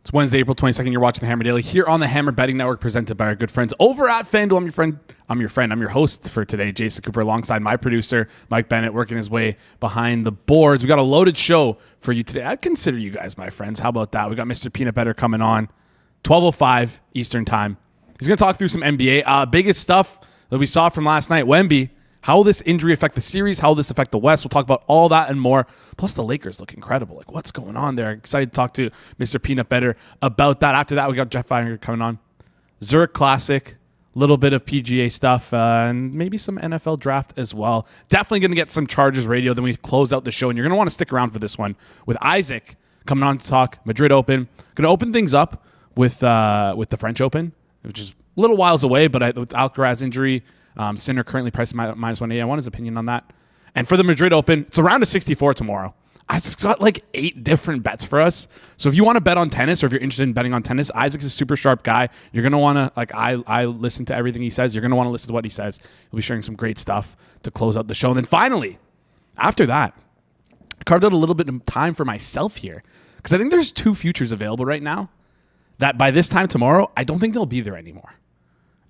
It's Wednesday, April 22nd. You're watching the Hammer Daily here on the Hammer Betting Network, presented by our good friends over at FanDuel. I'm your host for today, Jason Cooper, alongside my producer, Mike Bennett, working his way behind the boards. We got a loaded show for you today. I'd consider you guys my friends. How about that? We got Mr. Peanut Bettor coming on, 12:05 Eastern Time. He's going to talk through some NBA. Biggest stuff that we saw from last night, Wemby. How will this injury affect the series? How will this affect the West? We'll talk about all that and more. Plus, the Lakers look incredible. Like, what's going on there? Excited to talk to Mr. Peanut Bettor about that. After that, we got Geoff Fienberg coming on. Zurich Classic, a little bit of PGA stuff, and maybe some NFL draft as well. Definitely going to get some Chargers radio. Then we close out the show, and you're going to want to stick around for this one with Isaac coming on to talk Madrid Open. Going to open things up with the French Open, which is a little whiles away, but with Alcaraz injury, Sinner currently priced minus 180. I want his opinion on that. And for the Madrid Open, it's around a 64 tomorrow. Isaac's got like 8 different bets for us. So if you want to bet on tennis, or if you're interested in betting on tennis, Isaac's a super sharp guy. You're going to want to, like, I listen to everything he says. You're going to want to listen to what he says. He'll be sharing some great stuff to close out the show. And then finally, after that, I carved out a little bit of time for myself here, because I think there's 2 futures available right now that by this time tomorrow, I don't think they'll be there anymore.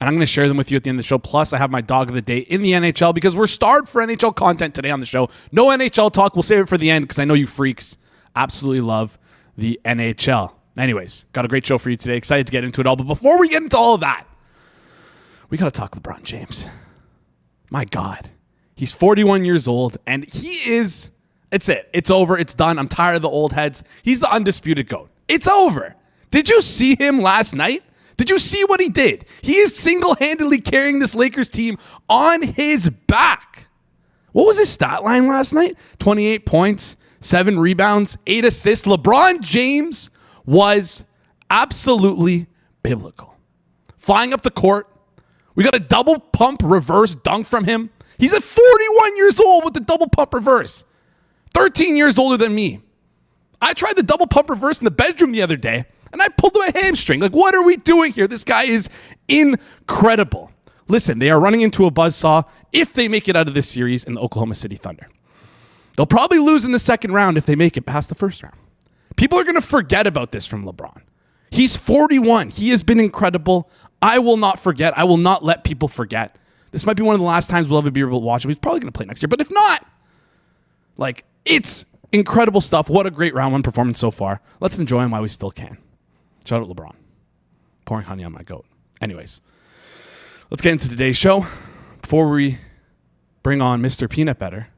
And I'm going to share them with you at the end of the show. Plus, I have my dog of the day in the NHL, because we're starved for NHL content today on the show. No NHL talk. We'll save it for the end, because I know you freaks absolutely love the NHL. Anyways, got a great show for you today. Excited to get into it all. But before we get into all of that, we got to talk LeBron James. My God. He's 41 years old, and he is, it's it. It's over. It's done. I'm tired of the old heads. He's the undisputed GOAT. It's over. Did you see him last night? Did you see what he did? He is single-handedly carrying this Lakers team on his back. What was his stat line last night? 28 points, 7 rebounds, 8 assists. LeBron James was absolutely biblical. Flying up the court. We got a double pump reverse dunk from him. He's at 41 years old with the double pump reverse. 13 years older than me. I tried the double pump reverse in the bedroom the other day, and I pulled my hamstring. Like, what are we doing here? This guy is incredible. Listen, they are running into a buzzsaw if they make it out of this series in the Oklahoma City Thunder. They'll probably lose in the second round if they make it past the first round. People are going to forget about this from LeBron. He's 41. He has been incredible. I will not forget. I will not let people forget. This might be one of the last times we'll ever be able to watch him. He's probably going to play next year. But if not, like, it's incredible stuff. What a great round 1 performance so far. Let's enjoy him while we still can. Shout out LeBron. Pouring honey on my goat. Anyways, let's get into today's show. Before we bring on Mr. Peanut Bettor,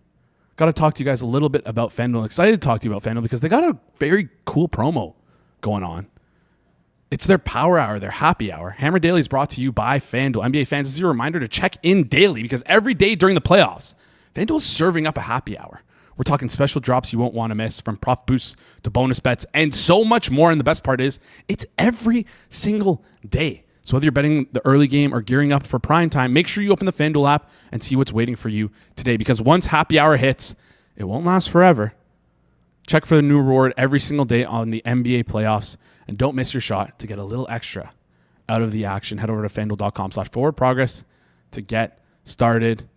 got to talk to you guys a little bit about FanDuel. Excited to talk to you about FanDuel because they got a very cool promo going on. It's their power hour, their happy hour. Hammer Daily is brought to you by FanDuel. NBA fans, this is a reminder to check in daily, because every day during the playoffs, FanDuel is serving up a happy hour. We're talking special drops you won't want to miss, from prof boosts to bonus bets and so much more. And the best part is, it's every single day. So whether you're betting the early game or gearing up for prime time, make sure you open the FanDuel app and see what's waiting for you today, because once happy hour hits, it won't last forever. Check for the new reward every single day on the NBA playoffs, and don't miss your shot to get a little extra out of the action. Head over to FanDuel.com/forwardprogress to get started.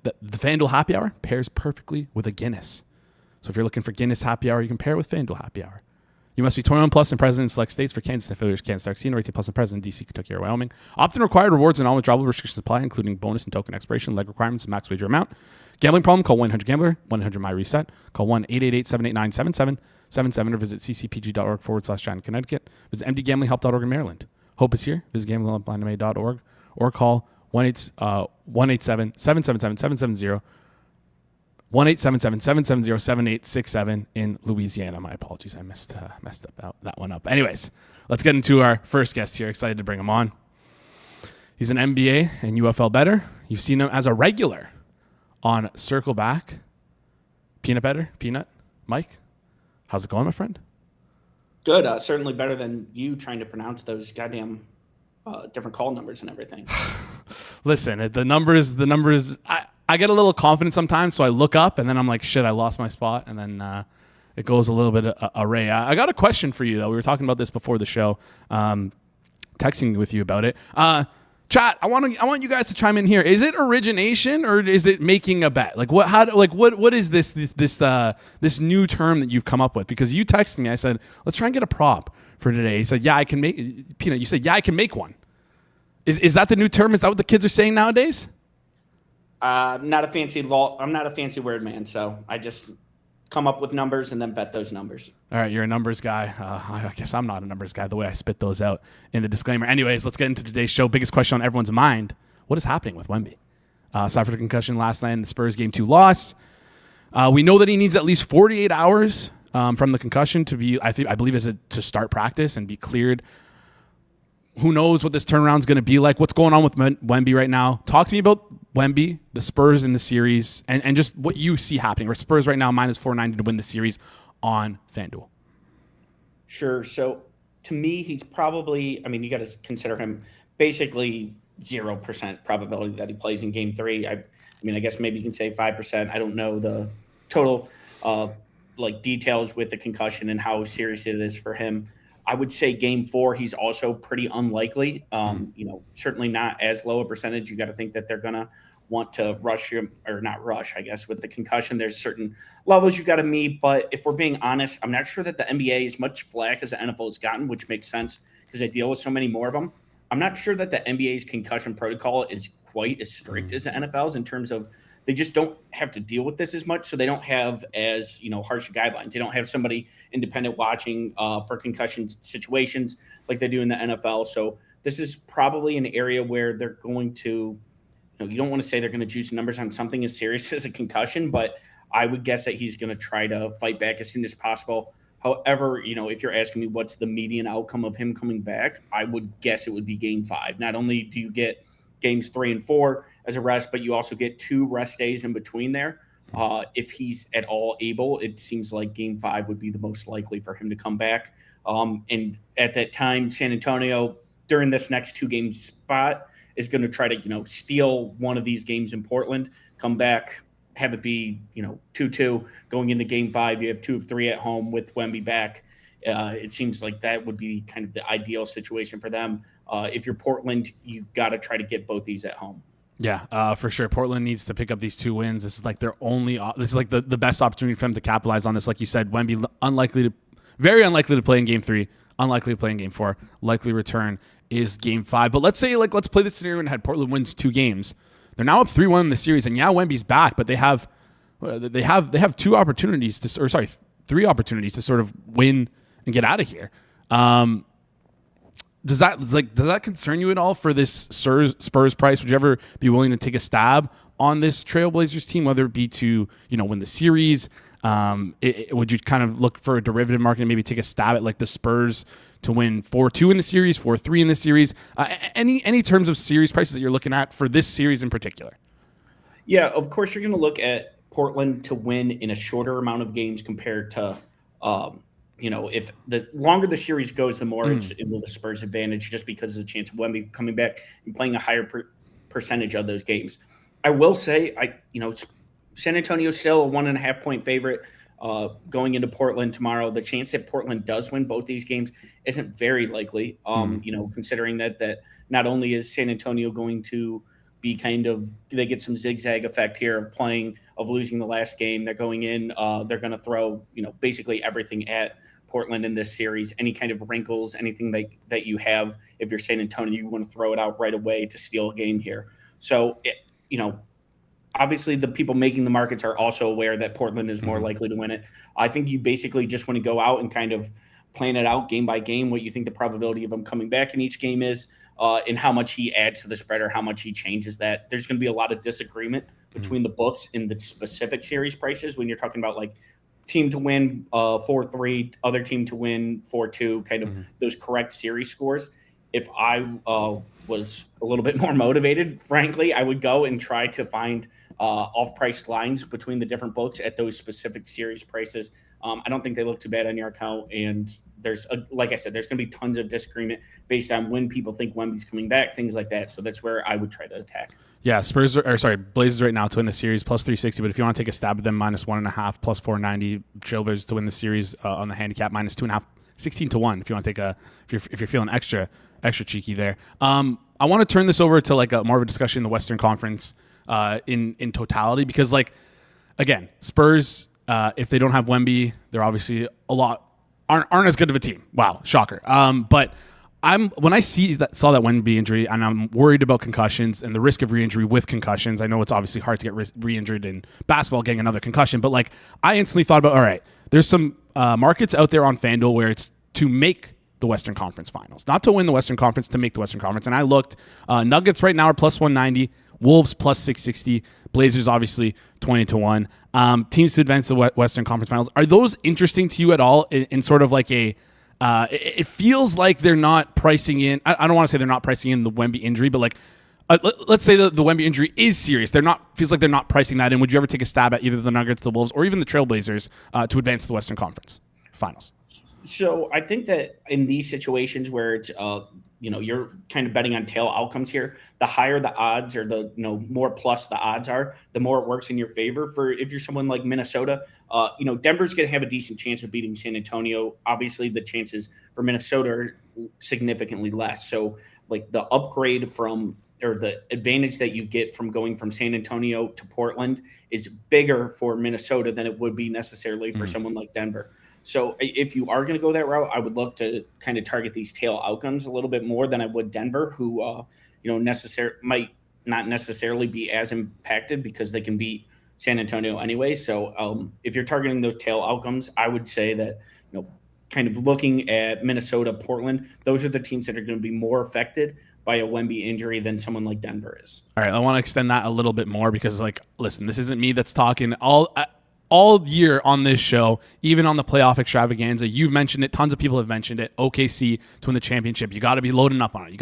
The FanDuel Happy Hour pairs perfectly with a Guinness. So if you're looking for Guinness Happy Hour, you can pair it with FanDuel Happy Hour. You must be 21 plus and present in select states. For Kansas and affiliates, Kansas, Arkansas, 18 plus and present in DC, Kentucky, or Wyoming. Opt-in required. Rewards and all withdrawal restrictions apply, including bonus and token expiration, leg requirements, and max wager amount. Gambling problem? Call 1-800-GAMBLER, 1-800-MY-RESET. Call 1-888-789-7777 or visit ccpg.org/China, Connecticut. Visit mdgamblinghelp.org in Maryland. Hope is here. Visit gamblinghelpline.org or call 1-877-777-770, 1-877-770-7867 in Louisiana. My apologies. I messed up that one up. Anyways, let's get into our first guest here. Excited to bring him on. He's an NBA and UFL bettor. You've seen him as a regular on Circle Back. Peanut, Mike, how's it going, my friend? Good. Certainly better than you trying to pronounce those goddamn different call numbers and everything. Listen, the numbers, I get a little confident sometimes, so I look up and then I'm like, shit, I lost my spot. And then it goes a little bit array. I got a question for you, though. We were talking about this before the show, texting with you about it. Chat, I want you guys to chime in here. Is it origination or is it making a bet? Like what is this new term that you've come up with? Because you texted me, I said, let's try and get a prop for today. He said, yeah, I can make Peanut. You said, yeah, I can make one. Is that the new term? Is that what the kids are saying nowadays? Not a fancy I'm not a fancy word man, so I just come up with numbers and then bet those numbers. All right, you're a numbers guy. I guess I'm not a numbers guy the way I spit those out in the disclaimer. Anyways, let's get into today's show. Biggest question on everyone's mind. What is happening with Wemby? Suffered a concussion last night in the Spurs Game 2 loss. We know that he needs at least 48 hours from the concussion to be, I believe, to start practice and be cleared. Who knows what this turnaround is going to be like? What's going on with Wemby right now? Talk to me about Wemby, the Spurs in the series, and just what you see happening. We're Spurs right now, minus 490 to win the series on FanDuel. Sure. So to me, he's probably, you got to consider him basically 0% probability that he plays in Game 3. I guess maybe you can say 5%. I don't know the total details with the concussion and how serious it is for him. I would say Game 4, he's also pretty unlikely. Certainly not as low a percentage. You got to think that they're going to want to rush him, or not rush, I guess, with the concussion. There's certain levels you got to meet. But if we're being honest, I'm not sure that the NBA is much flack as the NFL has gotten, which makes sense because they deal with so many more of them. I'm not sure that the NBA's concussion protocol is quite as strict as the NFL's in terms of they just don't have to deal with this as much. So they don't have as, harsh guidelines. They don't have somebody independent watching for concussion situations like they do in the NFL. So this is probably an area where they're going to, you don't want to say they're going to juice numbers on something as serious as a concussion, but I would guess that he's going to try to fight back as soon as possible. However, if you're asking me what's the median outcome of him coming back, I would guess it would be Game 5. Not only do you get Games 3 and 4 as a rest, but you also get 2 rest days in between there. If he's at all able, it seems like Game 5 would be the most likely for him to come back. And at that time, San Antonio, during this next 2-game spot, is going to try to, steal one of these games in Portland, come back, have it be, 2-2 going into Game 5. You have 2 of 3 at home with Wemby back. It seems like that would be kind of the ideal situation for them. If you're Portland, you got to try to get both these at home. Yeah, for sure. Portland needs to pick up these 2 wins. This is like their only. This is like the best opportunity for them to capitalize on this. Like you said, Wemby very unlikely to play in Game 3, unlikely to play in Game 4. Likely return is Game 5. But let's play this scenario and had Portland wins 2 games. They're now up 3-1 in the series, and Wemby's back, but they have 2 opportunities to, 3 opportunities to sort of win and get out of here. Does that concern you at all for this Spurs price? Would you ever be willing to take a stab on this Trailblazers team, whether it be to win the series? Would you kind of look for a derivative market and maybe take a stab at like the Spurs to win 4-2 in the series, 4-3 in the series? Any terms of series prices that you're looking at for this series in particular? Yeah, of course you're going to look at Portland to win in a shorter amount of games compared to if the longer the series goes, the more it's the Spurs' advantage, just because of the chance of Wemby coming back and playing a higher percentage of those games. I will say, San Antonio's still a 1.5 point favorite going into Portland tomorrow. The chance that Portland does win both these games isn't very likely. Considering that not only is San Antonio going to be they get some zigzag effect here of losing the last game. They're going in, they're going to throw, basically everything at Portland in this series. Any kind of wrinkles, anything that you have, if you're San Antonio, you want to throw it out right away to steal a game here. So, obviously the people making the markets are also aware that Portland is more likely to win it. I think you basically just want to go out and kind of plan it out game by game, what you think the probability of him coming back in each game is, and how much he adds to the spread or how much he changes that. There's going to be a lot of disagreement between the books in the specific series prices when you're talking about like team to win 4-3, other team to win 4-2, kind of those correct series scores. If I was a little bit more motivated, frankly, I would go and try to find off-price lines between the different books at those specific series prices. I don't think they look too bad on your account. And like I said, there's going to be tons of disagreement based on when people think Wemby's coming back, things like that. So that's where I would try to attack. Yeah, Blazers right now to win the series plus 360. But if you want to take a stab at them, minus 1.5, plus 490. Trailblazers to win the series on the handicap, minus 2.5, 16-1. If you want to take if you're feeling extra cheeky there. I want to turn this over to like a more of a discussion in the Western Conference in totality, because like, again, Spurs, if they don't have Wemby, they're obviously aren't as good of a team. Wow, shocker. But when I saw that Wemby injury, and I'm worried about concussions and the risk of re-injury with concussions. I know it's obviously hard to get re-injured in basketball, getting another concussion, but like I instantly thought about, all right, there's some markets out there on FanDuel where it's to make the Western Conference Finals, not to win the Western Conference, to make the Western Conference. And I looked, Nuggets right now are plus 190, Wolves plus 660, Blazers obviously 20-1. Teams to advance the Western Conference Finals. Are those interesting to you at all in sort of like a, it feels like they're not pricing in, I don't want to say they're not pricing in the Wemby injury, but like, let's say the Wemby injury is serious. Feels like they're not pricing that in. Would you ever take a stab at either the Nuggets, the Wolves, or even the Trailblazers to advance the Western Conference Finals? So I think that in these situations where it's, you're kind of betting on tail outcomes here, the higher the odds, or the, more plus the odds are, the more it works in your favor. For if you're someone like Minnesota, Denver's going to have a decent chance of beating San Antonio. Obviously, the chances for Minnesota are significantly less. So like the upgrade from, or the advantage that you get from going from San Antonio to Portland is bigger for Minnesota than it would be necessarily for someone like Denver. So if you are going to go that route, I would look to kind of target these tail outcomes a little bit more than I would Denver, who, might not necessarily be as impacted because they can beat San Antonio anyway. So if you're targeting those tail outcomes, I would say that, kind of looking at Minnesota, Portland, those are the teams that are going to be more affected by a Wemby injury than someone like Denver is. All right, I want to extend that a little bit more because, like, listen, this isn't me that's talking all year on this show, even on the playoff extravaganza. You've mentioned it. Tons of people have mentioned it. OKC to win the championship. You got to be loading up on it.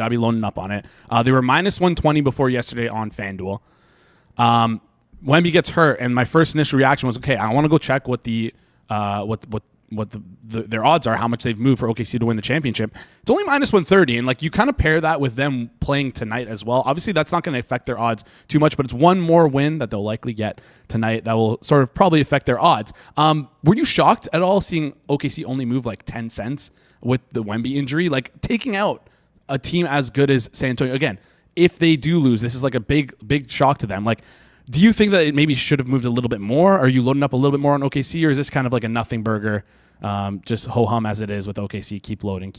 They were minus 120 before yesterday on FanDuel. Wemby gets hurt, and my first initial reaction was, okay, I want to go check what the their odds are, how much they've moved for OKC to win the championship. It's only minus 130, and like you kind of pair that with them playing tonight as well. Obviously, that's not going to affect their odds too much, but it's one more win that they'll likely get tonight that will sort of probably affect their odds. Were you shocked at all seeing OKC only move like 10 cents with the Wemby injury? Like taking out a team as good as San Antonio, again, if they do lose, this is like a big shock to them. Like, do you think that it maybe should have moved a little bit more? Are you loading up a little bit more on OKC, or is this kind of like a nothing burger, just ho-hum as it is with OKC? Keep loading.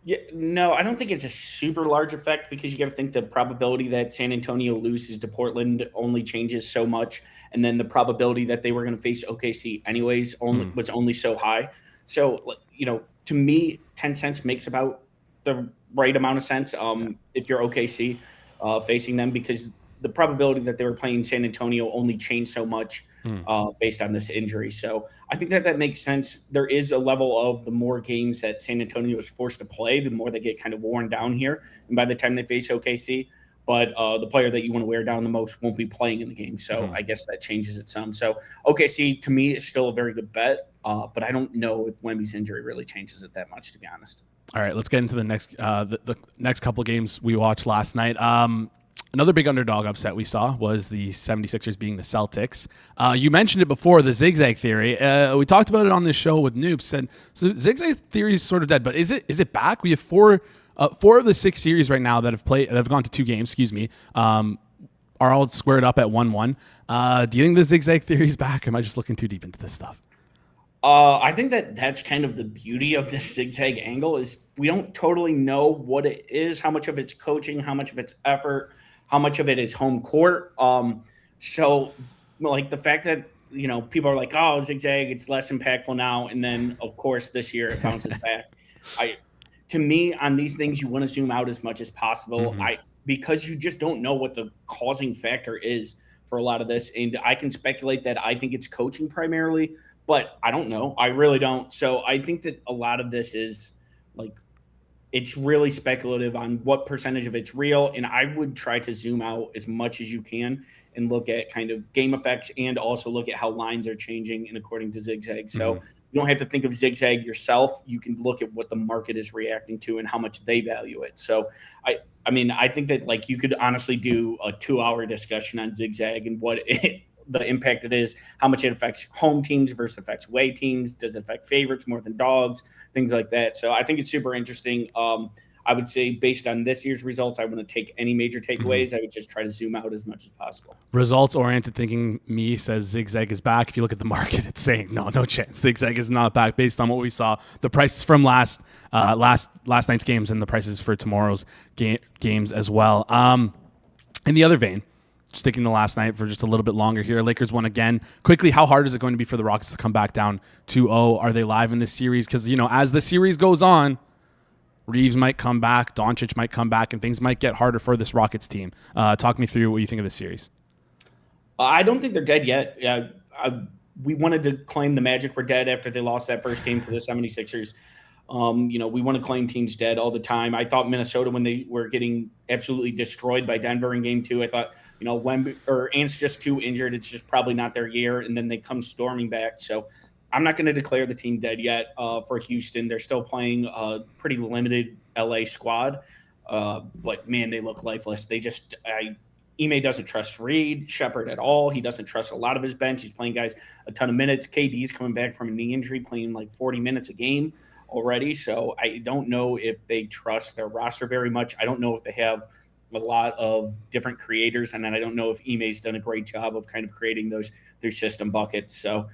Yeah, no, I don't think it's a super large effect because you got to think the probability that San Antonio loses to Portland only changes so much, and then the probability that they were going to face OKC anyways was only so high. So, to me, 10 cents makes about the right amount of sense if you're OKC facing them, because the probability that they were playing San Antonio only changed so much based on this injury. So I think that makes sense. There is a level of the more games that San Antonio is forced to play, the more they get kind of worn down here. And by the time they face OKC, but the player that you want to wear down the most won't be playing in the game. So I guess that changes it some. So OKC, to me, is still a very good bet, but I don't know if Wemby's injury really changes it that much, to be honest. All right, let's get into the next the next couple games we watched last night. Another big underdog upset we saw was the 76ers being the Celtics. You mentioned it before, the Zig Zag theory. We talked about it on this show with Noops, and so Zig Zag theory is sort of dead. But is it back? We have four of the 6 series right now that have gone to 2 games. Are all squared up at 1-1. Do you think the Zig Zag theory is back? Or am I just looking too deep into this stuff? I think that's kind of the beauty of this zigzag angle is we don't totally know what it is, how much of it's coaching, how much of it's effort, how much of it is home court. So like the fact that, people are like, oh, zigzag, it's less impactful now. And then of course this year it bounces back. To me, on these things, you want to zoom out as much as possible. Because you just don't know what the causing factor is for a lot of this. And I can speculate that I think it's coaching primarily, but I don't know. I really don't. So I think that a lot of this is like, it's really speculative on what percentage of it's real. And I would try to zoom out as much as you can and look at kind of game effects and also look at how lines are changing and according to Zigzag. So you don't have to think of Zigzag yourself. You can look at what the market is reacting to and how much they value it. So I think that like you could honestly do a 2-hour discussion on Zigzag and what the impact it is, how much it affects home teams versus affects away teams. Does it affect favorites more than dogs? Things like that. So I think it's super interesting. I would say based on this year's results, I wouldn't take any major takeaways. I would just try to zoom out as much as possible. Results-oriented thinking me says Zig Zag is back. If you look at the market, it's saying no chance. Zig Zag is not back based on what we saw. The prices from last night's games and the prices for tomorrow's games as well. In the other vein, sticking to last night for just a little bit longer here. Lakers won again. Quickly, how hard is it going to be for the Rockets to come back down 2-0? Are they live in this series? Because, as the series goes on, Reeves might come back, Doncic might come back, and things might get harder for this Rockets team. Talk me through what you think of this series. I don't think they're dead yet. We wanted to claim the Magic were dead after they lost that first game to the 76ers. We want to claim teams dead all the time. I thought Minnesota, when they were getting absolutely destroyed by Denver in game 2, I thought, Wemby or Ant's just too injured. It's just probably not their year. And then they come storming back. So I'm not going to declare the team dead yet for Houston. They're still playing a pretty limited LA squad. But man, they look lifeless. Ime doesn't trust Reed Shepherd at all. He doesn't trust a lot of his bench. He's playing guys a ton of minutes. KD's coming back from a knee injury, playing like 40 minutes a game already. So I don't know if they trust their roster very much. I don't know if they have a lot of different creators. And then I don't know if Ime's done a great job of kind of creating those 3-system buckets. So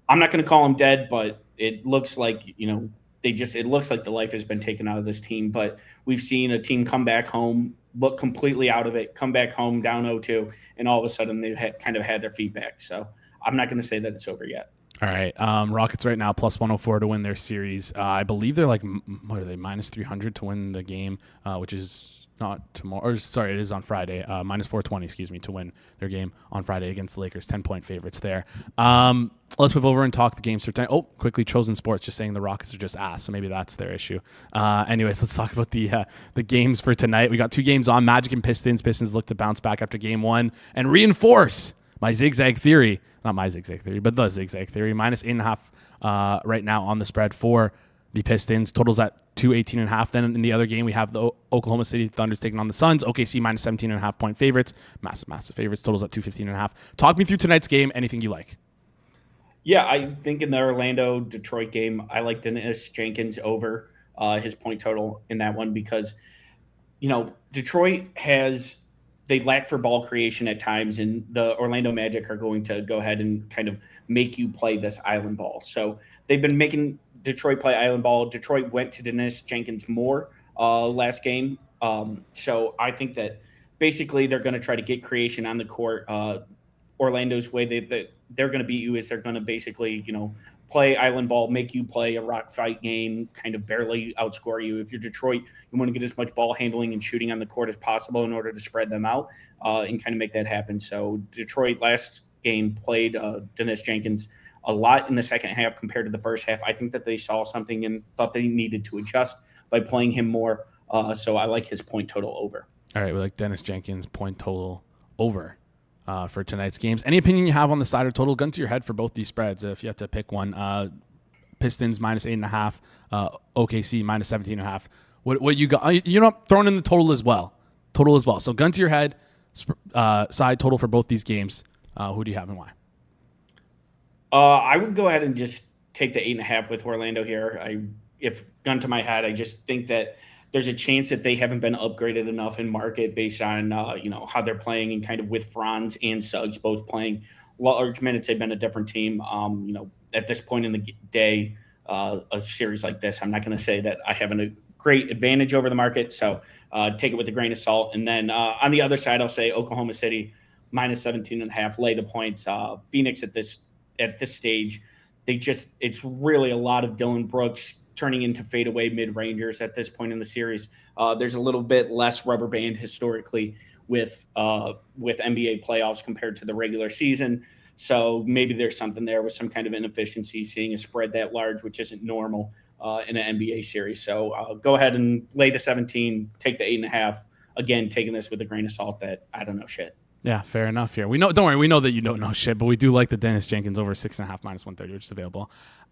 I'm not going to call them dead, but it looks like, it looks like the life has been taken out of this team. But we've seen a team come back home, look completely out of it, come back home down 0-2, and all of a sudden they've kind of had their feet back. So I'm not going to say that it's over yet. All right. Rockets right now plus 104 to win their series. I believe they're like, what are they, minus 300 to win the game, which is not tomorrow. Or sorry, it is on Friday. Minus 420, to win their game on Friday against the Lakers. 10-point favorites there. Let's move over and talk the games for tonight. Oh, quickly, Chosen Sports just saying the Rockets are just ass, so maybe that's their issue. Anyways, let's talk about the games for tonight. We got 2 games on, Magic and Pistons. Pistons look to bounce back after game 1 and reinforce my zigzag theory. Not my zigzag theory, but the zigzag theory. Minus 8.5 right now on the spread for the Pistons. Totals at 218.5. Then in the other game, we have the Oklahoma City Thunders taking on the Suns. OKC minus 17.5 point favorites. Massive favorites. Totals at 215.5. Talk me through tonight's game. Anything you like? Yeah, I think in the Orlando-Detroit game, I like Dennis Jenkins over his point total in that one because, Detroit they lack for ball creation at times, and the Orlando Magic are going to go ahead and kind of make you play this island ball. So they've been making Detroit play island ball. Detroit went to Dennis Jenkins more last game. So I think that basically they're going to try to get creation on the court. Orlando's way they're going to beat you is they're going to basically, play island ball, make you play a rock fight game, kind of barely outscore you. If you're Detroit, you want to get as much ball handling and shooting on the court as possible in order to spread them out and kind of make that happen. So Detroit last game played Dennis Jenkins a lot in the second half compared to the first half. I think that they saw something and thought they needed to adjust by playing him more. So I like his point total over. All right, we like Dennis Jenkins point total over for tonight's games. Any opinion you have on the side or total? Gun to your head for both these spreads if you have to pick one. Pistons minus 8.5, OKC minus 17.5. What you got? You're not throwing in the total as well. So gun to your head, side total for both these games. Who do you have and why? I would go ahead and just take the 8.5 with Orlando here. If gun to my head, I just think that there's a chance that they haven't been upgraded enough in market based on how they're playing and kind of with Franz and Suggs both playing large minutes. They've been a different team. At this point in the day, a series like this, I'm not going to say that I have a great advantage over the market. So take it with a grain of salt. And then on the other side, I'll say Oklahoma City minus 17.5, lay the points. Phoenix at this stage, it's really a lot of Dylan Brooks turning into fadeaway mid-rangers at this point in the series. There's a little bit less rubber band historically with NBA playoffs compared to the regular season. So maybe there's something there with some kind of inefficiency, seeing a spread that large, which isn't normal in an NBA series. So go ahead and lay the 17, take the 8.5. Again, taking this with a grain of salt that I don't know shit. Yeah, fair enough here. Don't worry, we know that you don't know shit, but we do like the Dennis Jenkins over 6.5 minus 130, which is available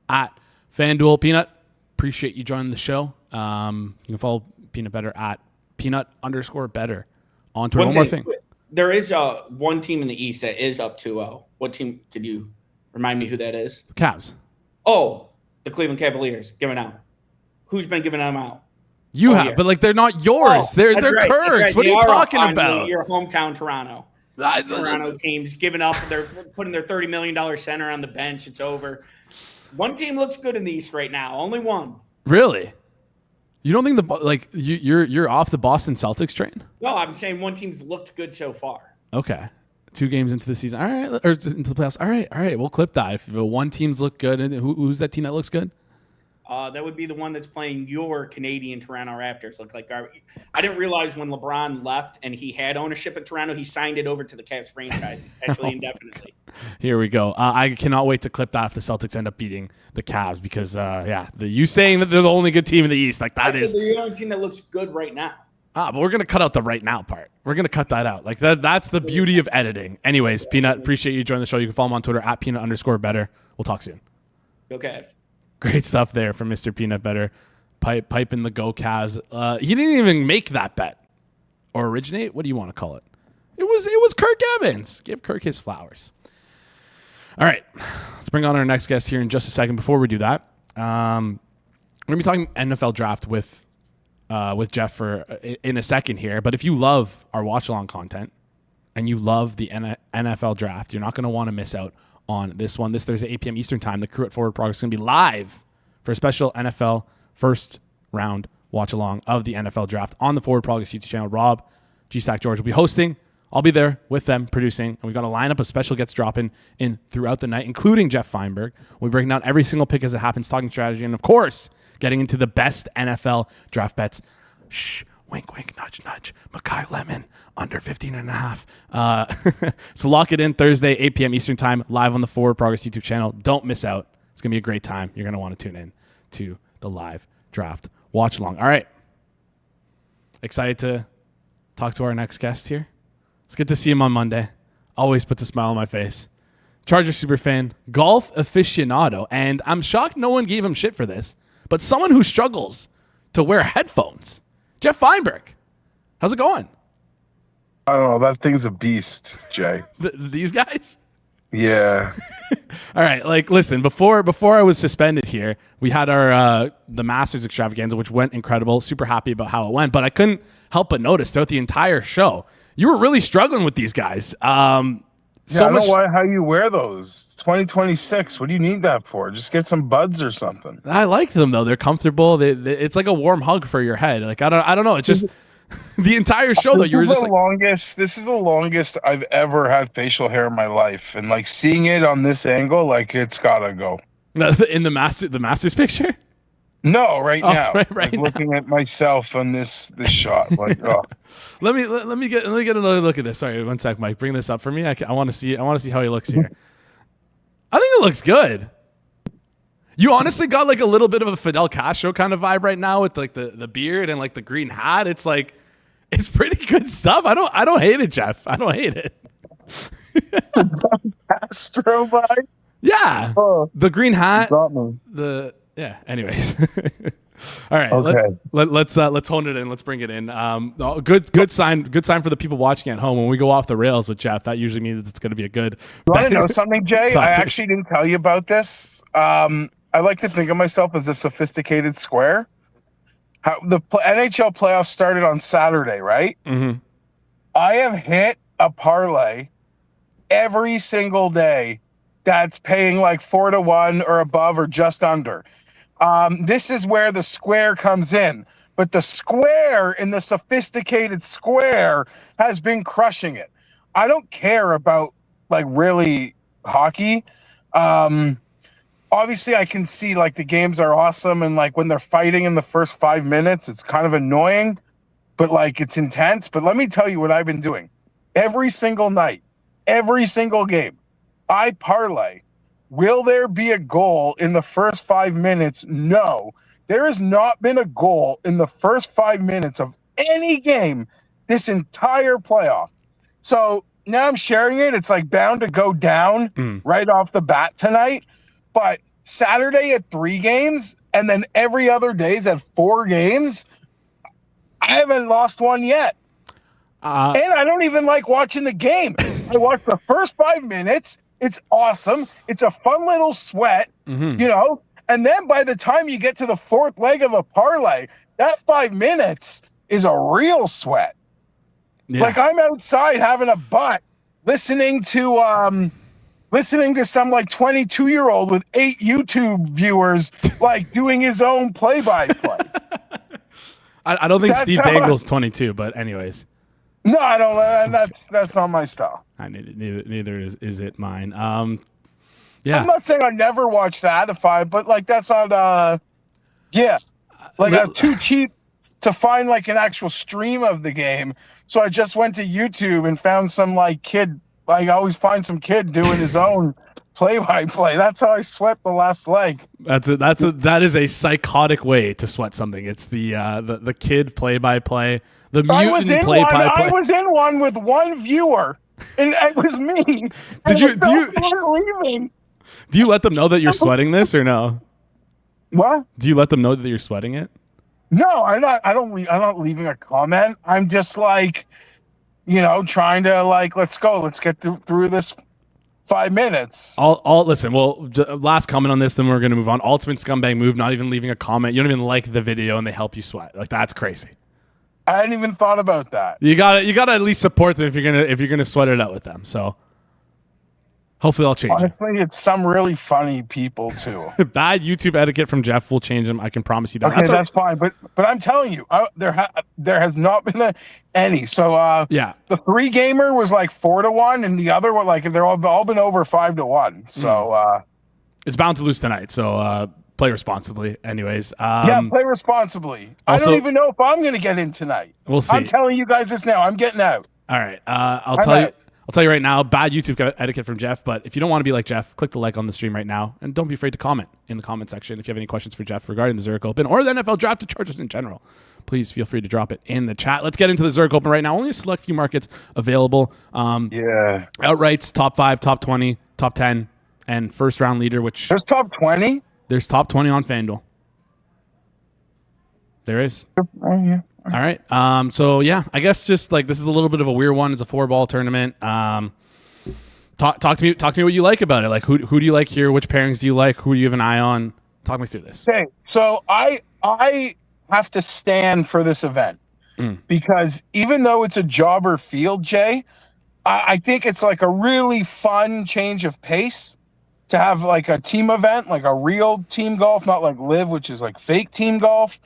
at FanDuel. Peanut, appreciate you joining the show. You can follow Peanut Better at Peanut_Better on Twitter. One more thing. There is one team in the East that is up 2-0. What team? Could you remind me who that is? Cavs. Oh, the Cleveland Cavaliers giving out. Who's been giving them out? You have, but like they're not yours. They're right, Kirk's. right. What are you talking about? Your hometown Toronto. Toronto teams giving up. They're putting their $30 million center on the bench. It's over. One team looks good in the East right now. Only one. Really? You don't think you're off the Boston Celtics train? No, I'm saying one team's looked good so far. Okay. 2 games into the season. All right. Or into the playoffs. All right. We'll clip that. If one team's look good, and who's that team that looks good? That would be the one that's playing your Canadian Toronto Raptors. Look like garbage. I didn't realize when LeBron left and he had ownership at Toronto, he signed it over to the Cavs franchise, actually indefinitely. Here we go. I cannot wait to clip that if the Celtics end up beating the Cavs because, you saying that they're the only good team in the East, like that is the only team that looks good right now. But we're gonna cut out the right now part. We're gonna cut that out. Like that's the beauty of editing. Anyways, Peanut, appreciate you joining the show. You can follow him on Twitter at Peanut_Bettor. We'll talk soon. Go Cavs. Great stuff there from Mr. Peanut Bettor. Piping the Go Cavs. He didn't even make that bet or originate. What do you want to call it? It was Kirk Evans. Give Kirk his flowers. All right, let's bring on our next guest here in just a second. Before we do that, we're gonna be talking NFL draft with Geoff in a second here. But if you love our watch along content and you love the NFL draft, you're not going to want to miss out on this one. This Thursday, 8 p.m. Eastern Time, the crew at Forward Progress is going to be live for a special NFL first round watch along of the NFL draft on the Forward Progress YouTube channel. Rob, G-Stack George will be hosting. I'll be there with them producing. And we've got a lineup of special guests dropping in throughout the night, including Geoff Fienberg. We'll be breaking down every single pick as it happens, talking strategy, and of course, getting into the best NFL draft bets. Shh, wink, wink, nudge, nudge. Makai Lemon, under 15.5. So lock it in Thursday, 8 p.m. Eastern Time, live on the Forward Progress YouTube channel. Don't miss out. It's going to be a great time. You're going to want to tune in to the live draft watch along. All right. Excited to talk to our next guest here. It's good to see him on Monday. Always puts a smile on my face. Charger superfan, golf aficionado, and I'm shocked no one gave him shit for this, but someone who struggles to wear headphones. Geoff Fienberg. How's it going? I don't know. That thing's a beast, Jay. These guys? Yeah. All right. Like, listen, before I was suspended here, we had our the Masters extravaganza, which went incredible. Super happy about how it went. But I couldn't help but notice throughout the entire show, you were really struggling with these guys. I don't know how you wear those. It's 2026. What do you need that for? Just get some buds or something. I like them though. They're comfortable. It's like a warm hug for your head. Like I don't know. It's just the entire show that you were just like. This is the longest I've ever had facial hair in my life, and like seeing it on this angle, like it's gotta go. In the Masters picture. No, right now. Right now. Looking at myself on this shot, like, oh. Let me get another look at this. Sorry, one sec, Mike. Bring this up for me. I want to see how he looks here. I think it looks good. You honestly got like a little bit of a Fidel Castro kind of vibe right now with like the beard and like the green hat. It's like it's pretty good stuff. I don't hate it, Geoff. I don't hate it. Castro vibe. Yeah, the green hat. Yeah. Anyways, all right. Okay. Let's hone it in. Let's bring it in. Good sign. Good sign for the people watching at home. When we go off the rails with Geoff, that usually means it's going to be a good. You want to know something, Jay? I actually didn't tell you about this. I like to think of myself as a sophisticated square. How the NHL playoffs started on Saturday, right? Mm-hmm. I have hit a parlay every single day that's paying like 4-1 or above or just under. This is where the square comes in. But the square in the sophisticated square has been crushing it. I don't care about like really hockey. Obviously I can see like the games are awesome. And like when they're fighting in the first 5 minutes, it's kind of annoying, but like it's intense. But let me tell you what I've been doing every single night, every single game. I parlay. Will there be a goal in the first 5 minutes? No. There has not been a goal in the first 5 minutes of any game this entire playoff. So now I'm sharing it. It's like bound to go down right off the bat tonight. But Saturday at 3 games and then every other day's at 4 games, I haven't lost one yet. And I don't even like watching the game. I watch the first 5 minutes. It's awesome. It's a fun little sweat, you know? And then by the time you get to the fourth leg of a parlay, that 5 minutes is a real sweat. Yeah. Like I'm outside having a butt, listening to some like 22-year-old with 8 YouTube viewers, like doing his own play-by-play. I don't think That's Steve how Dangle's 22, but anyways. No, I don't. That's not my style. Neither is it mine. I'm Yeah. not saying I never watched that if but like that's not yeah. Like I'm too cheap to find like an actual stream of the game. So I just went to YouTube and found some like kid, like I always find some kid doing his own play-by-play. That's how I sweat the last leg. That is a psychotic way to sweat something. It's the kid play-by-play, the mutant play-by-play. I was in one with one viewer, and it was me. Do you let them know that you're sweating this or no? What? Do you let them know that you're sweating it? No, I'm not. I'm not leaving a comment. I'm just like, trying to like, let's go. Let's get through this 5 minutes. Listen. Well, last comment on this, then we're gonna move on. Ultimate scumbag move. Not even leaving a comment. You don't even like the video, and they help you sweat. Like that's crazy. I hadn't even thought about that. You gotta at least support them if you're gonna sweat it out with them. So hopefully I'll change. Honestly, it's some really funny people too. Bad YouTube etiquette from Geoff will change them. I can promise you that. Okay, that's fine. But I'm telling you, there has not been any. So yeah, the 3-gamer was like 4-1, and the other one like they're all been over 5-1. So it's bound to lose tonight. So play responsibly. Anyways, yeah, play responsibly. Also, I don't even know if I'm going to get in tonight. We'll see. I'm telling you guys this now. I'm getting out. All right. I'll tell you right now, bad YouTube etiquette from Geoff, but if you don't want to be like Geoff, click the like on the stream right now, and don't be afraid to comment in the comment section if you have any questions for Geoff regarding the Zurich Open or the NFL Draft to Chargers in general. Please feel free to drop it in the chat. Let's get into the Zurich Open right now. Only a select few markets available. Yeah. Outrights, top 5, top 20, top 10, and first round leader, which... There's top 20? There's top 20 on FanDuel. There is. Oh, yeah. All right. So yeah, I guess just like this is a little bit of a weird one. It's a 4-ball tournament. Talk to me what you like about it. Like who do you like here? Which pairings do you like? Who do you have an eye on? Talk me through this. Okay, so I have to stand for this event because even though it's a jobber field, Jay, I think it's like a really fun change of pace to have like a team event, like a real team golf, not like live, which is like fake team golf.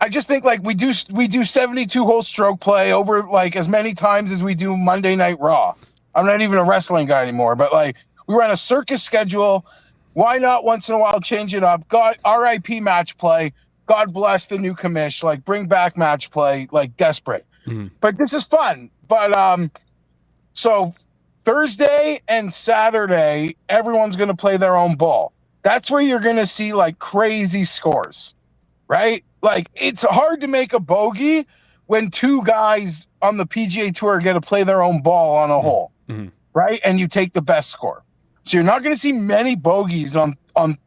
I just think like we do 72 hole stroke play over like as many times as we do Monday Night Raw. I'm not even a wrestling guy anymore, but like we run a circus schedule. Why not once in a while change it up? God, RIP match play. God bless the new commish. Like bring back match play. Like desperate. But this is fun. But so Thursday and Saturday, everyone's going to play their own ball. That's where you're going to see like crazy scores, right? Like it's hard to make a bogey when 2 guys on the PGA Tour get to play their own ball on a hole, right? And you take the best score. So you're not going to see many bogeys on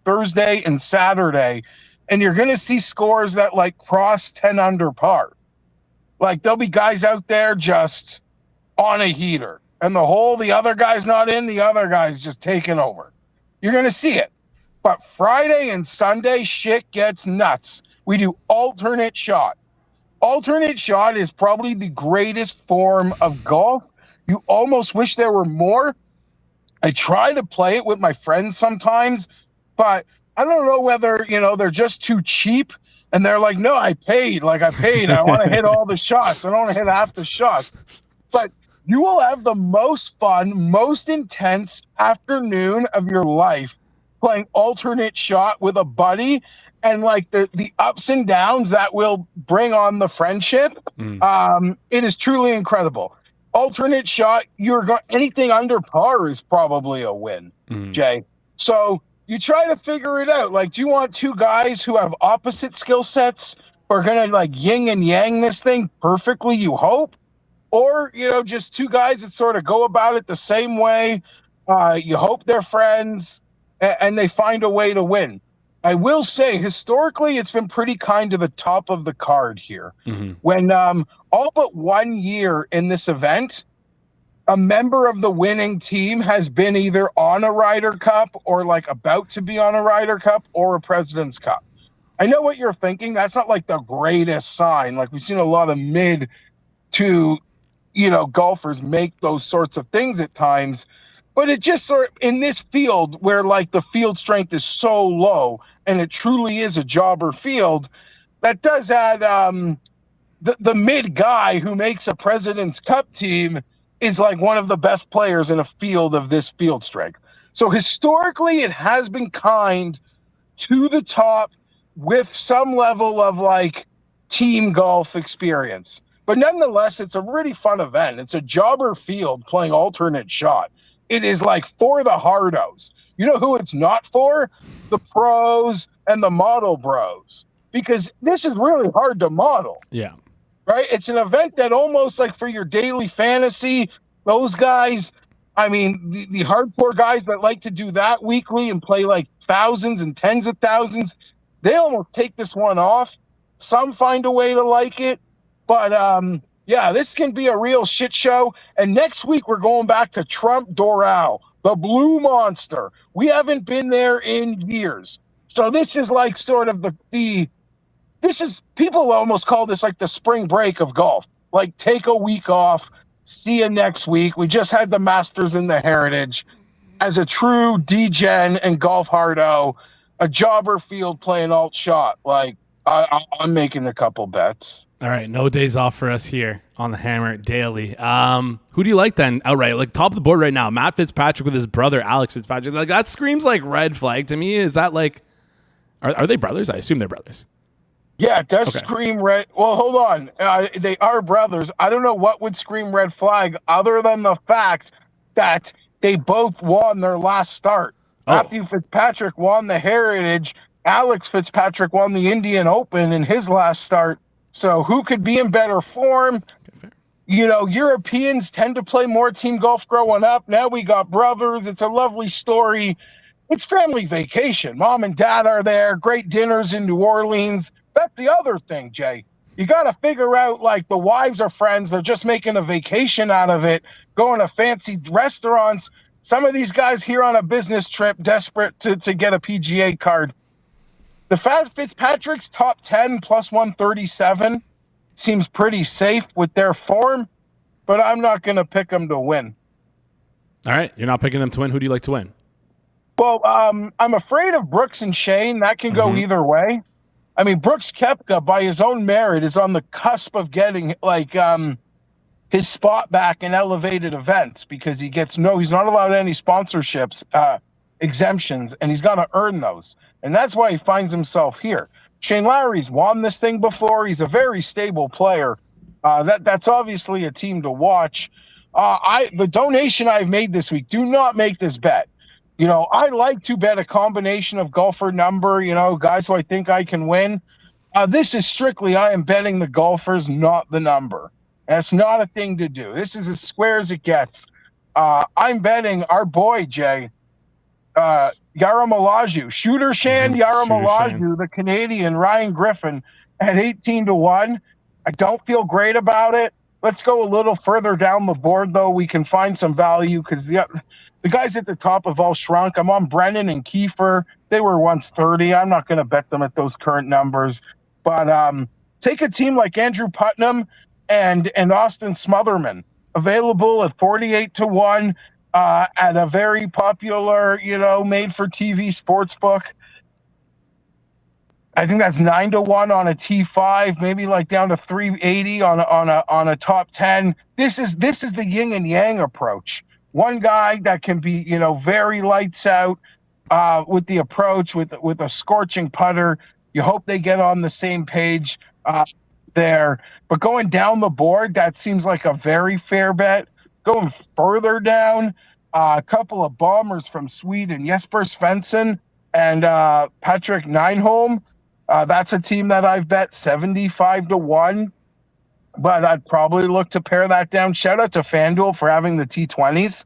Thursday and Saturday, and you're going to see scores that like cross 10 under par. Like there'll be guys out there just on a heater, and the other guy's not in, the other guy's just taking over. You're going to see it. But Friday and Sunday, shit gets nuts. We do alternate shot. Alternate shot is probably the greatest form of golf. You almost wish there were more. I try to play it with my friends sometimes, but I don't know whether, they're just too cheap and they're like, no, I paid. I want to hit all the shots. I don't want to hit half the shots. But you will have the most fun, most intense afternoon of your life playing alternate shot with a buddy, and like the ups and downs that will bring on the friendship. It is truly incredible. Alternate shot, anything under par is probably a win, Jay. So you try to figure it out. Like, do you want 2 guys who have opposite skill sets who are going to like yin and yang this thing perfectly, you hope? Or, just 2 guys that sort of go about it the same way. You hope they're friends and they find a way to win. I will say, historically, it's been pretty kind to the top of the card here. When all but 1 year in this event, a member of the winning team has been either on a Ryder Cup or like about to be on a Ryder Cup or a President's Cup. I know what you're thinking. That's not like the greatest sign. Like we've seen a lot of mid to, golfers make those sorts of things at times. But it just sort of, in this field where like the field strength is so low and it truly is a jobber field, that does add the mid guy who makes a President's Cup team is like one of the best players in a field of this field strength. So historically, it has been kind to the top with some level of like team golf experience. But nonetheless, it's a really fun event. It's a jobber field playing alternate shot. It is like for the hardos. You know who it's not for? The pros and the model bros. Because this is really hard to model. Yeah. Right? It's an event that almost like for your daily fantasy, those guys, I mean, the hardcore guys that like to do that weekly and play like thousands and tens of thousands, they almost take this one off. Some find a way to like it. But, yeah, this can be a real shit show. And next week, we're going back to Trump Doral, the blue monster. We haven't been there in years. So this is like sort of this is, people almost call this like the spring break of golf. Like, take a week off. See you next week. We just had the Masters in the Heritage. As a true D-Gen and golf hardo, a jobber field playing alt shot. Like, I'm making a couple bets. All right, no days off for us here on the Hammer daily. Who do you like then outright? Like top of the board right now, Matt Fitzpatrick with his brother Alex Fitzpatrick. Like that screams like red flag to me. Is that like, are they brothers? I assume they're brothers. Yeah, it does scream red. Well, hold on. They are brothers. I don't know what would scream red flag other than the fact that they both won their last start. Matthew Fitzpatrick won the Heritage. Alex Fitzpatrick won the Indian Open in his last start. So who could be in better form? Europeans tend to play more team golf growing up. Now we got brothers. It's a lovely story. It's family vacation. Mom and dad are there. Great dinners in New Orleans. That's the other thing, Jay. You got to figure out, like, the wives are friends. They're just making a vacation out of it, going to fancy restaurants. Some of these guys here on a business trip, desperate to get a PGA card. The Fitzpatrick's top 10 plus 137 seems pretty safe with their form, but I'm not going to pick them to win. All right. You're not picking them to win. Who do you like to win? Well, I'm afraid of Brooks and Shane. That can go either way. I mean, Brooks Koepka, by his own merit, is on the cusp of getting like his spot back in elevated events because he's not allowed any sponsorships, exemptions, and he's got to earn those. And that's why he finds himself here. Shane Lowry's won this thing before. He's a very stable player. That's obviously a team to watch. The donation I've made this week, do not make this bet. I like to bet a combination of golfer number, guys who I think I can win. This is strictly, I am betting the golfers, not the number. That's not a thing to do. This is as square as it gets. I'm betting our boy, Jay, Yaramalaju, Shooter Shan Yaramalaju, the Canadian Ryan Griffin at 18-1. I don't feel great about it. Let's go a little further down the board, though. We can find some value because the guys at the top have all shrunk. I'm on Brennan and Kiefer. They were once 30. I'm not going to bet them at those current numbers. But take a team like Andrew Putnam and Austin Smotherman, available at 48-1. At a very popular, made-for-TV sports book. I think that's 9-1 on a T5, maybe like down to 380 on a top 10. This is the yin and yang approach. One guy that can be, very lights out with the approach, with a scorching putter. You hope they get on the same page there. But going down the board, that seems like a very fair bet. Going further down, a couple of bombers from Sweden, Jesper Svensson and Patrick Neinholm. That's a team that I've bet 75-1, but I'd probably look to pare that down. Shout out to FanDuel for having the T20s.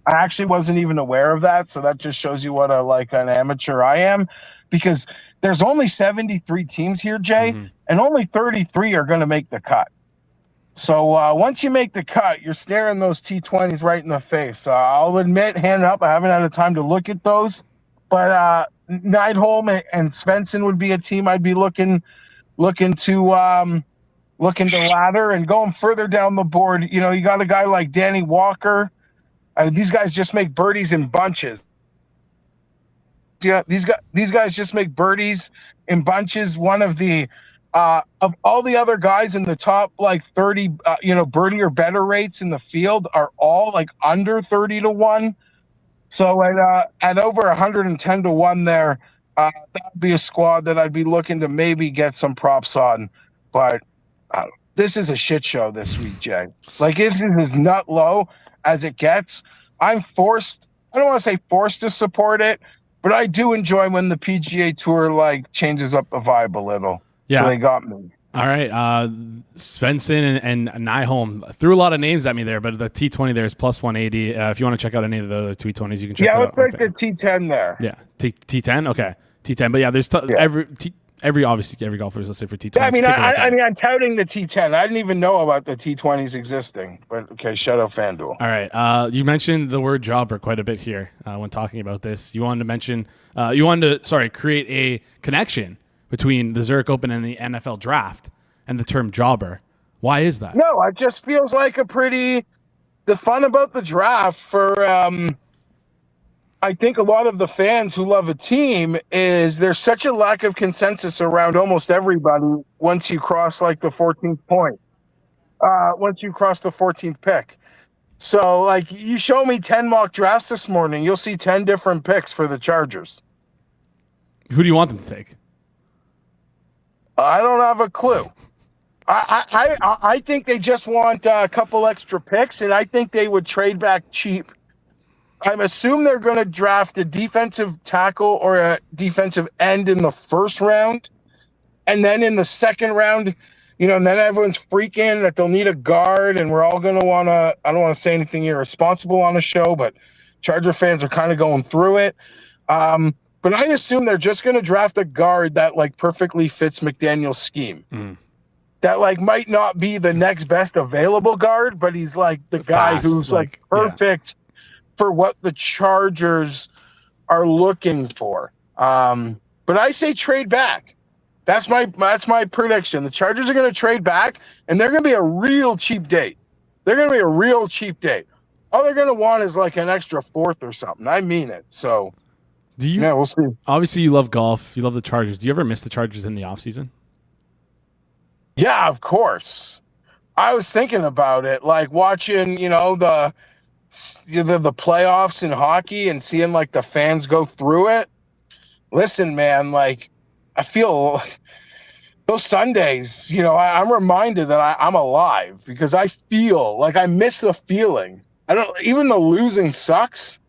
I actually wasn't even aware of that, so that just shows you what an amateur I am, because there's only 73 teams here, Jay, and only 33 are going to make the cut. So once you make the cut, you're staring those T20s right in the face. I'll admit, hand up, I haven't had the time to look at those. But Neidholm and Svensson would be a team I'd be looking to ladder. And going further down the board, you got a guy like Danny Walker. These guys just make birdies in bunches. Yeah, these guys just make birdies in bunches. One of the of all the other guys in the top 30 birdie or better rates in the field are all under 30 to 1. So at over 110 to 1 there, that'd be a squad that I'd be looking to maybe get some props on. But this is a shit show this week, Jay. It's as nut low as it gets. I don't want to say forced to support it, but I do enjoy when the PGA Tour changes up the vibe a little. Yeah. So they got me. All right. Svensson and Nyholm threw a lot of names at me there, but the T20 there is plus 180. If you want to check out any of the T20s, you can check out. Yeah, let's take the T10 there. Yeah. T10? Okay. T10. But yeah, there's every golfer is listed for T20s. Yeah, I'm touting the T10. I didn't even know about the T20s existing. But okay, shout out FanDuel. All right. You mentioned the word jobber quite a bit here when talking about this. You wanted to mention, create a connection between the Zurich Open and the NFL draft and the term jobber. Why is that? No, it just feels like the fun about the draft for I think a lot of the fans who love a team is there's such a lack of consensus around almost everybody once you cross the 14th point. Once you cross the 14th pick. So you show me 10 mock drafts this morning, you'll see 10 different picks for the Chargers. Who do you want them to take? I don't have a clue. I think they just want a couple extra picks, and I think they would trade back cheap. I'm assuming they're going to draft a defensive tackle or a defensive end in the first round, and then in the second round, and then everyone's freaking that they'll need a guard, and we're all going to want to. I don't want to say anything irresponsible on the show, but Charger fans are kind of going through it. But I assume they're just going to draft a guard that perfectly fits McDaniel's scheme. That might not be the next best available guard, but he's the guy who's perfect for what the Chargers are looking for. But I say trade back. That's my prediction. The Chargers are going to trade back, and they're going to be a real cheap date. All they're going to want is an extra fourth or something. I mean it. So. Yeah, we'll see. Obviously, you love golf. You love the Chargers. Do you ever miss the Chargers in the offseason? Yeah, of course. I was thinking about it, watching, the playoffs in hockey and seeing the fans go through it. Listen, man, I feel those Sundays, I'm reminded that I'm alive because I feel I miss the feeling. Even the losing sucks.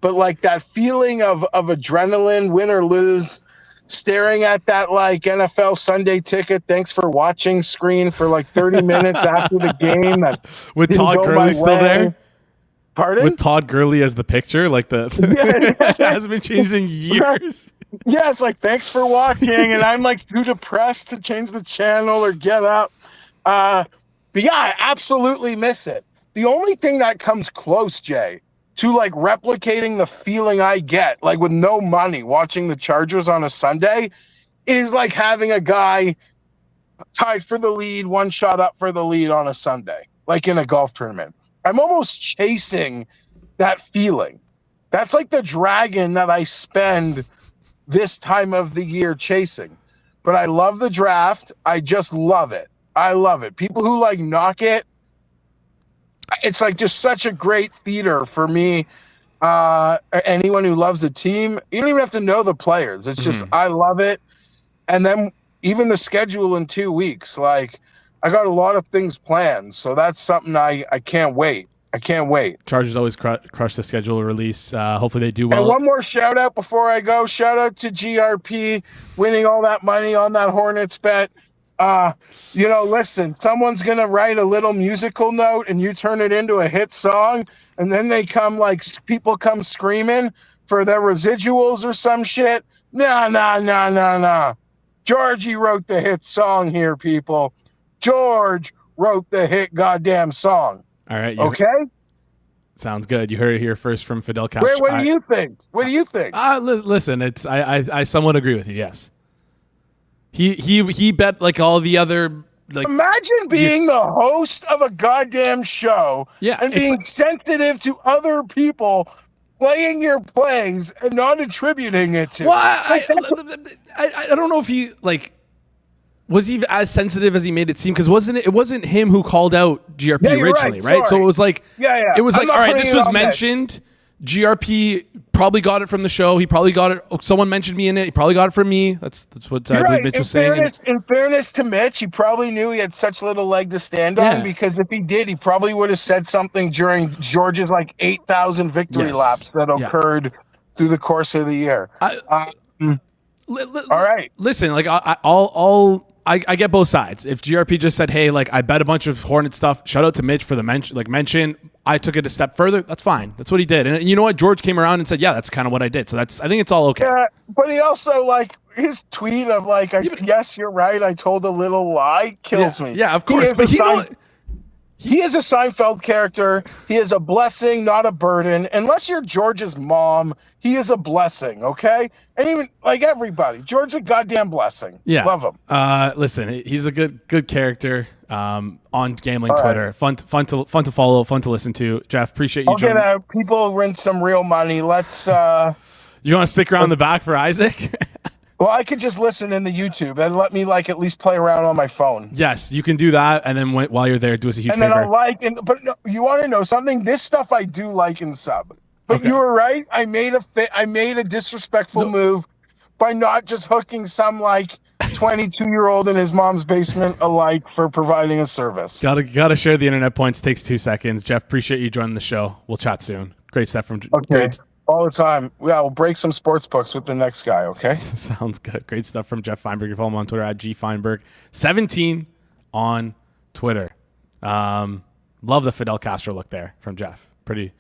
But that feeling of adrenaline, win or lose, staring at that NFL Sunday ticket, thanks for watching screen for 30 minutes after the game. With Todd Gurley still there? Pardon? With Todd Gurley as the picture? It hasn't been changed in years. Yeah, it's thanks for watching, and I'm too depressed to change the channel or get up. But yeah, I absolutely miss it. The only thing that comes close, Jay, to replicating the feeling I get with no money watching the Chargers on a Sunday is having a guy tied for the lead, one shot up for the lead on a Sunday, in a golf tournament. I'm almost chasing that feeling. That's the dragon that I spend this time of the year chasing. But I love the draft. I just love it. I love it. People who knock it, it's just such a great theater for me. Anyone who loves a team, you don't even have to know the players. It's just, I love it. And then even the schedule in 2 weeks, I got a lot of things planned. So that's something I can't wait. I can't wait. Chargers always crush the schedule release. Hopefully they do well. And one more shout out before I go. Shout out to GRP winning all that money on that Hornets bet. Listen, someone's going to write a little musical note and you turn it into a hit song. And then they come people come screaming for their residuals or some shit. Nah. Georgie wrote the hit song here, people. George wrote the hit goddamn song. All right. Okay? Sounds good. You heard it here first from Fidel Castro. What do you think? What do you think? Listen, it's I somewhat agree with you. Yes, he bet like all the other. Like, imagine being the host of a goddamn show and being sensitive to other people playing your plays and not attributing it to. Well, I don't know if he like was he as sensitive as he made it seem, because it wasn't him who called out GRP originally, right? So it was like it was like, all right, this was mentioned. GRP probably got it from the show. He probably got it. Someone mentioned me in it. He probably got it from me. That's what I believe Mitch was saying. In fairness to Mitch, he probably knew he had such little leg to stand on, because if he did, he probably would have said something during George's like 8,000 victory laps that occurred through the course of the year. All right. Listen, like I get both sides. If GRP just said, hey, like I bet a bunch of Hornet stuff, shout out to Mitch for the mention. I took it a step further. That's fine. That's what he did. And you know what? George came around and said, yeah, that's kind of what I did. So I think it's all okay. Yeah, but he also, like, his tweet of like, yes, you're right, I told a little lie kills me. Yeah, of course. But he is a Seinfeld character. He is a blessing, not a burden. Unless you're George's mom, he is a blessing, okay? And even like everybody, George's a goddamn blessing. Yeah, love him. Listen, he's a good character on gambling Twitter. Fun to follow, fun to listen to. Jeff, appreciate you joining. Okay, people rinse some real money. Let's. You want to stick around the back for Isaac? Well, I could just listen in the YouTube and let me like at least play around on my phone. Yes, you can do that, and then while you're there, do us a huge favor. And then but no, you want to know something? This stuff I do like in sub. But you were right. I made a disrespectful move by not just hooking some like 22-year-old in his mom's basement alike for providing a service. Gotta share the internet points. Takes 2 seconds. Jeff, appreciate you joining the show. We'll chat soon. Great stuff from. All the time. Yeah, we'll break some sports books with the next guy, okay? Sounds good. Great stuff from Geoff Fienberg. You follow him on Twitter at GFienberg17 on Twitter. Love the Fidel Castro look there from Jeff. Pretty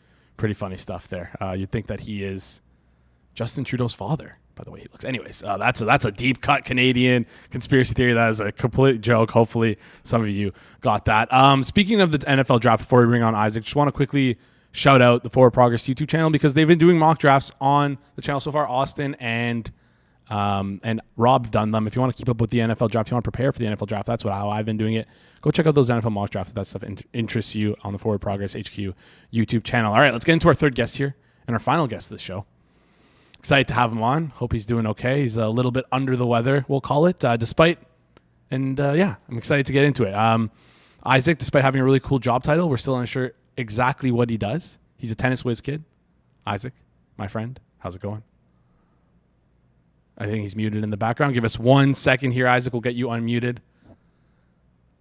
funny stuff there. You'd think that he is Justin Trudeau's father, by the way he looks. Anyways, that's a deep cut Canadian conspiracy theory. That is a complete joke. Hopefully some of you got that. Speaking of the NFL draft, before we bring on Isaac, just want to quickly shout out the Forward Progress YouTube channel, because they've been doing mock drafts on the channel so far. Austin and Rob have done them. If you want to keep up with the NFL draft, if you want to prepare for the NFL draft, that's how I've been doing it. Go check out those NFL mock drafts if that stuff interests you on the Forward Progress HQ YouTube channel. All right, let's get into our third guest here and our final guest of this show. Excited to have him on. Hope he's doing okay. He's a little bit under the weather, we'll call it, I'm excited to get into it. Isaac, despite having a really cool job title, we're still unsure exactly what he does. He's a tennis whiz kid. Isaac, my friend, how's it going? I think he's muted in the background. Give us 1 second here, Isaac. We'll get you unmuted.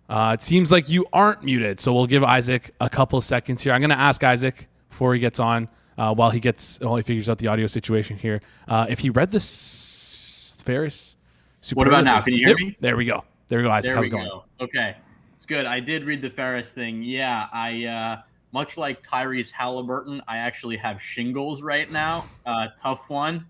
It seems like you aren't muted, so we'll give Isaac a couple seconds here. I'm going to ask Isaac before he gets on, while he figures out the audio situation here, if he read this Ferris. What about now? Can you hear me? There we go, Isaac. How's it going? Okay, it's good. I did read the Ferris thing. Yeah, I much like Tyrese Halliburton, I actually have shingles right now. Tough one.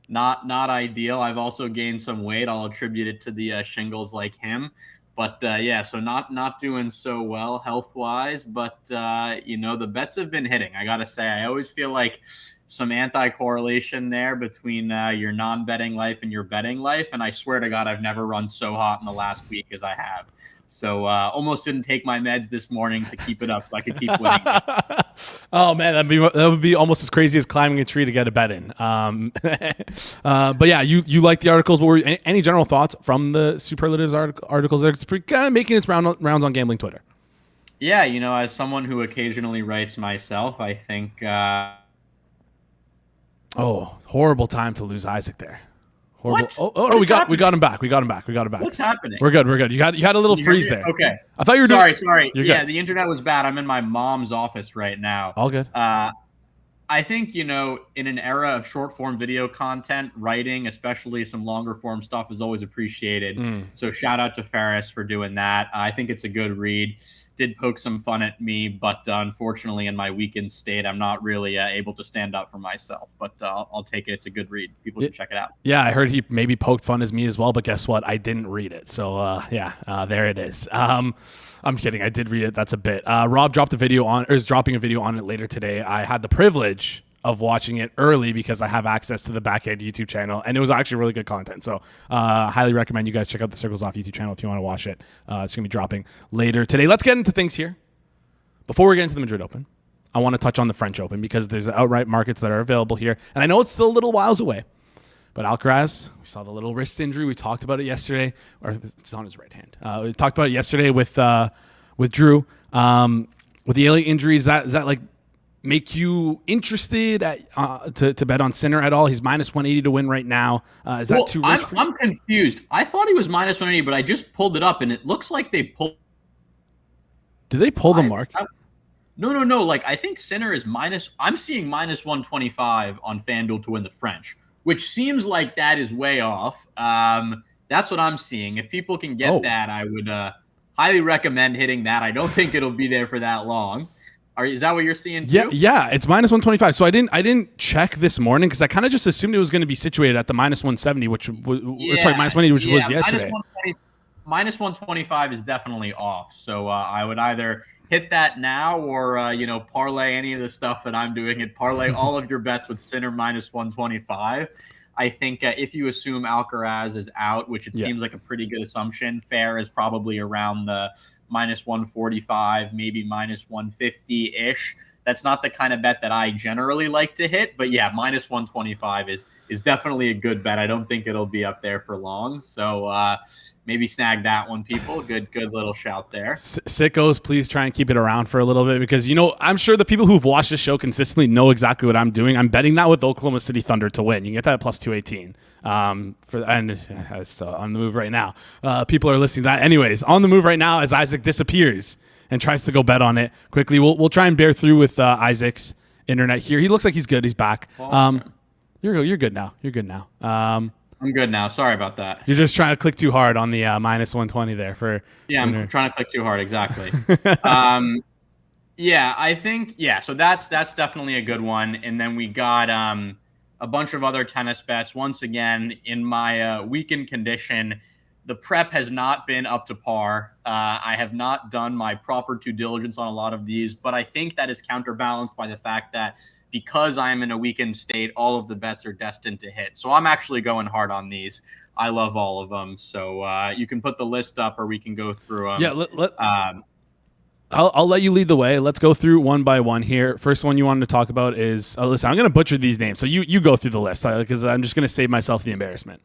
Not ideal. I've also gained some weight. I'll attribute it to the shingles like him. But so not doing so well health-wise. But, the bets have been hitting. I got to say, I always feel like some anti-correlation there between your non-betting life and your betting life. And I swear to God, I've never run so hot in the last week as I have. So almost didn't take my meds this morning to keep it up so I could keep winning. Oh, man, that would be almost as crazy as climbing a tree to get a bet in. But yeah, you like the articles. What were any general thoughts from the superlatives articles? It's kind of making its rounds on gambling Twitter. Yeah, as someone who occasionally writes myself, I think. Horrible time to lose Isaac there. Horrible. What? We got him back. What's happening? We're good. You had a little freeze there. Okay. I thought you were sorry. You're yeah, good. the internet was bad. I'm in my mom's office right now. All good. I think, in an era of short form video content, writing, especially some longer form stuff, is always appreciated. So shout out to Ferris for doing that. I think it's a good read. Did poke some fun at me, but unfortunately in my weakened state, I'm not really able to stand up for myself, but I'll take it. It's a good read. People should check it out. Yeah, I heard he maybe poked fun at me as well, but guess what? I didn't read it. So there it is. I'm kidding. I did read it. That's a bit. Rob dropped a video on, or is dropping a video on it later today. I had the privilege of watching it early because I have access to the Backhand YouTube channel, and it was actually really good content. So highly recommend you guys check out the Circles Off YouTube channel if you want to watch it. It's going to be dropping later today. Let's get into things here. Before we get into the Madrid Open, I want to touch on the French Open because there's outright markets that are available here, and I know it's still a little whiles away. But Alcaraz, we saw the little wrist injury. We talked about it yesterday, or it's on his right hand. We talked about it yesterday with Drew. With the Elliott injury, does that like make you interested to bet on Sinner at all? He's minus 180 to win right now. Is that too rich? I'm confused. I thought he was minus 180, but I just pulled it up, and it looks like they pulled. Did they pull the mark? No. Like I think Sinner is minus. I'm seeing minus 125 on FanDuel to win the French, which seems like that is way off. That's what I'm seeing. If people can get that, I would highly recommend hitting that. I don't think it'll be there for that long. Is that what you're seeing too? Yeah, it's minus 125. So I didn't check this morning because I kind of just assumed it was going to be situated at the minus 170, minus 180, which was yesterday. Minus 125 is definitely off. So I would either hit that now or parlay any of the stuff that I'm doing and parlay all of your bets with Sinner minus 125. I think if you assume Alcaraz is out, which it seems like a pretty good assumption, fair is probably around the minus 145, maybe minus 150-ish. That's not the kind of bet that I generally like to hit, but yeah, minus 125 is definitely a good bet. I don't think it'll be up there for long. So maybe snag that one, people. Good little shout there. Sickos, please try and keep it around for a little bit because, I'm sure the people who've watched the show consistently know exactly what I'm doing. I'm betting that with Oklahoma City Thunder to win. You can get that at plus 218. And it's on the move right now. People are listening to that. Anyways, on the move right now as Isaac disappears and tries to go bet on it quickly. We'll try and bear through with Isaac's internet here. He looks like he's good. He's back. You're good now. You're good now. I'm good now. Sorry about that. You're just trying to click too hard on the minus 120 there for. Yeah, Sinner. I'm trying to click too hard. Exactly. I think So that's definitely a good one. And then we got a bunch of other tennis bets. Once again, in my weakened condition, the prep has not been up to par. I have not done my proper due diligence on a lot of these, but I think that is counterbalanced by the fact that because I'm in a weakened state, all of the bets are destined to hit. So I'm actually going hard on these. I love all of them. So you can put the list up or we can go through them. Yeah, I'll let you lead the way. Let's go through one by one here. First one you wanted to talk about is, listen, I'm going to butcher these names. So you go through the list because I'm just going to save myself the embarrassment.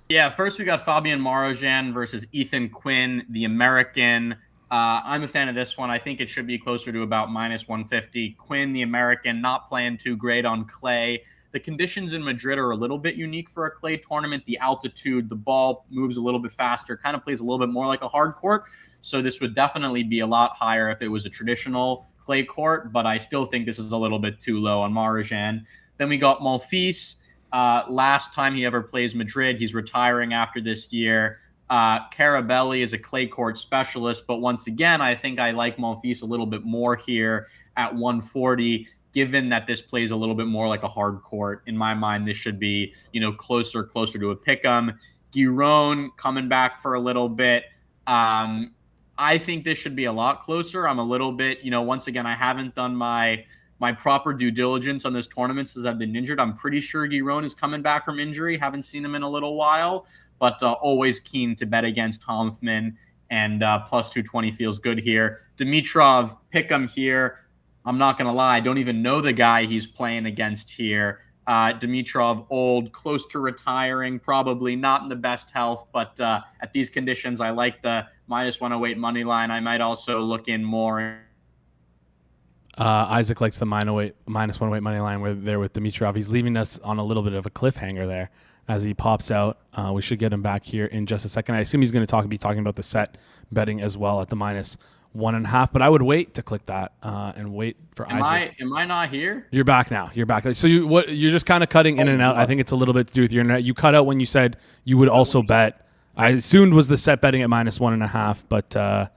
Yeah, first we got Fabian Marozsan versus Ethan Quinn, the American. I'm a fan of this one. I think it should be closer to about minus 150. Quinn, the American, not playing too great on clay. The conditions in Madrid are a little bit unique for a clay tournament. The altitude, the ball moves a little bit faster, kind of plays a little bit more like a hard court. So this would definitely be a lot higher if it was a traditional clay court, but I still think this is a little bit too low on Marozsan. Then we got Monfils. Last time he ever plays Madrid, he's retiring after this year. Carabelli is a clay court specialist, but once again, I think I like Monfils a little bit more here at 140, given that this plays a little bit more like a hard court. In my mind, this should be, closer to a pick'em. Giron coming back for a little bit. I think this should be a lot closer. I'm a little bit, once again, I haven't done my proper due diligence on this tournament since I've been injured. I'm pretty sure Giron is coming back from injury. Haven't seen him in a little while, but always keen to bet against Hanfmann, and plus 220 feels good here. Dimitrov, pick him here. I'm not going to lie. I don't even know the guy he's playing against here. Dimitrov, old, close to retiring, probably not in the best health, but at these conditions, I like the minus 108 money line. I might also look in more. Isaac likes the minus 108 money line with Dimitrov. He's leaving us on a little bit of a cliffhanger there as he pops out. We should get him back here in just a second. I assume he's going to be talking about the set betting as well at the minus 1.5. But I would wait to click that and wait for Isaac. Am I not here? You're back now. You're back. So you're just kind of cutting in and out. I think it's a little bit to do with your internet. You cut out when you said you would also bet. I assumed was the set betting at -1.5, but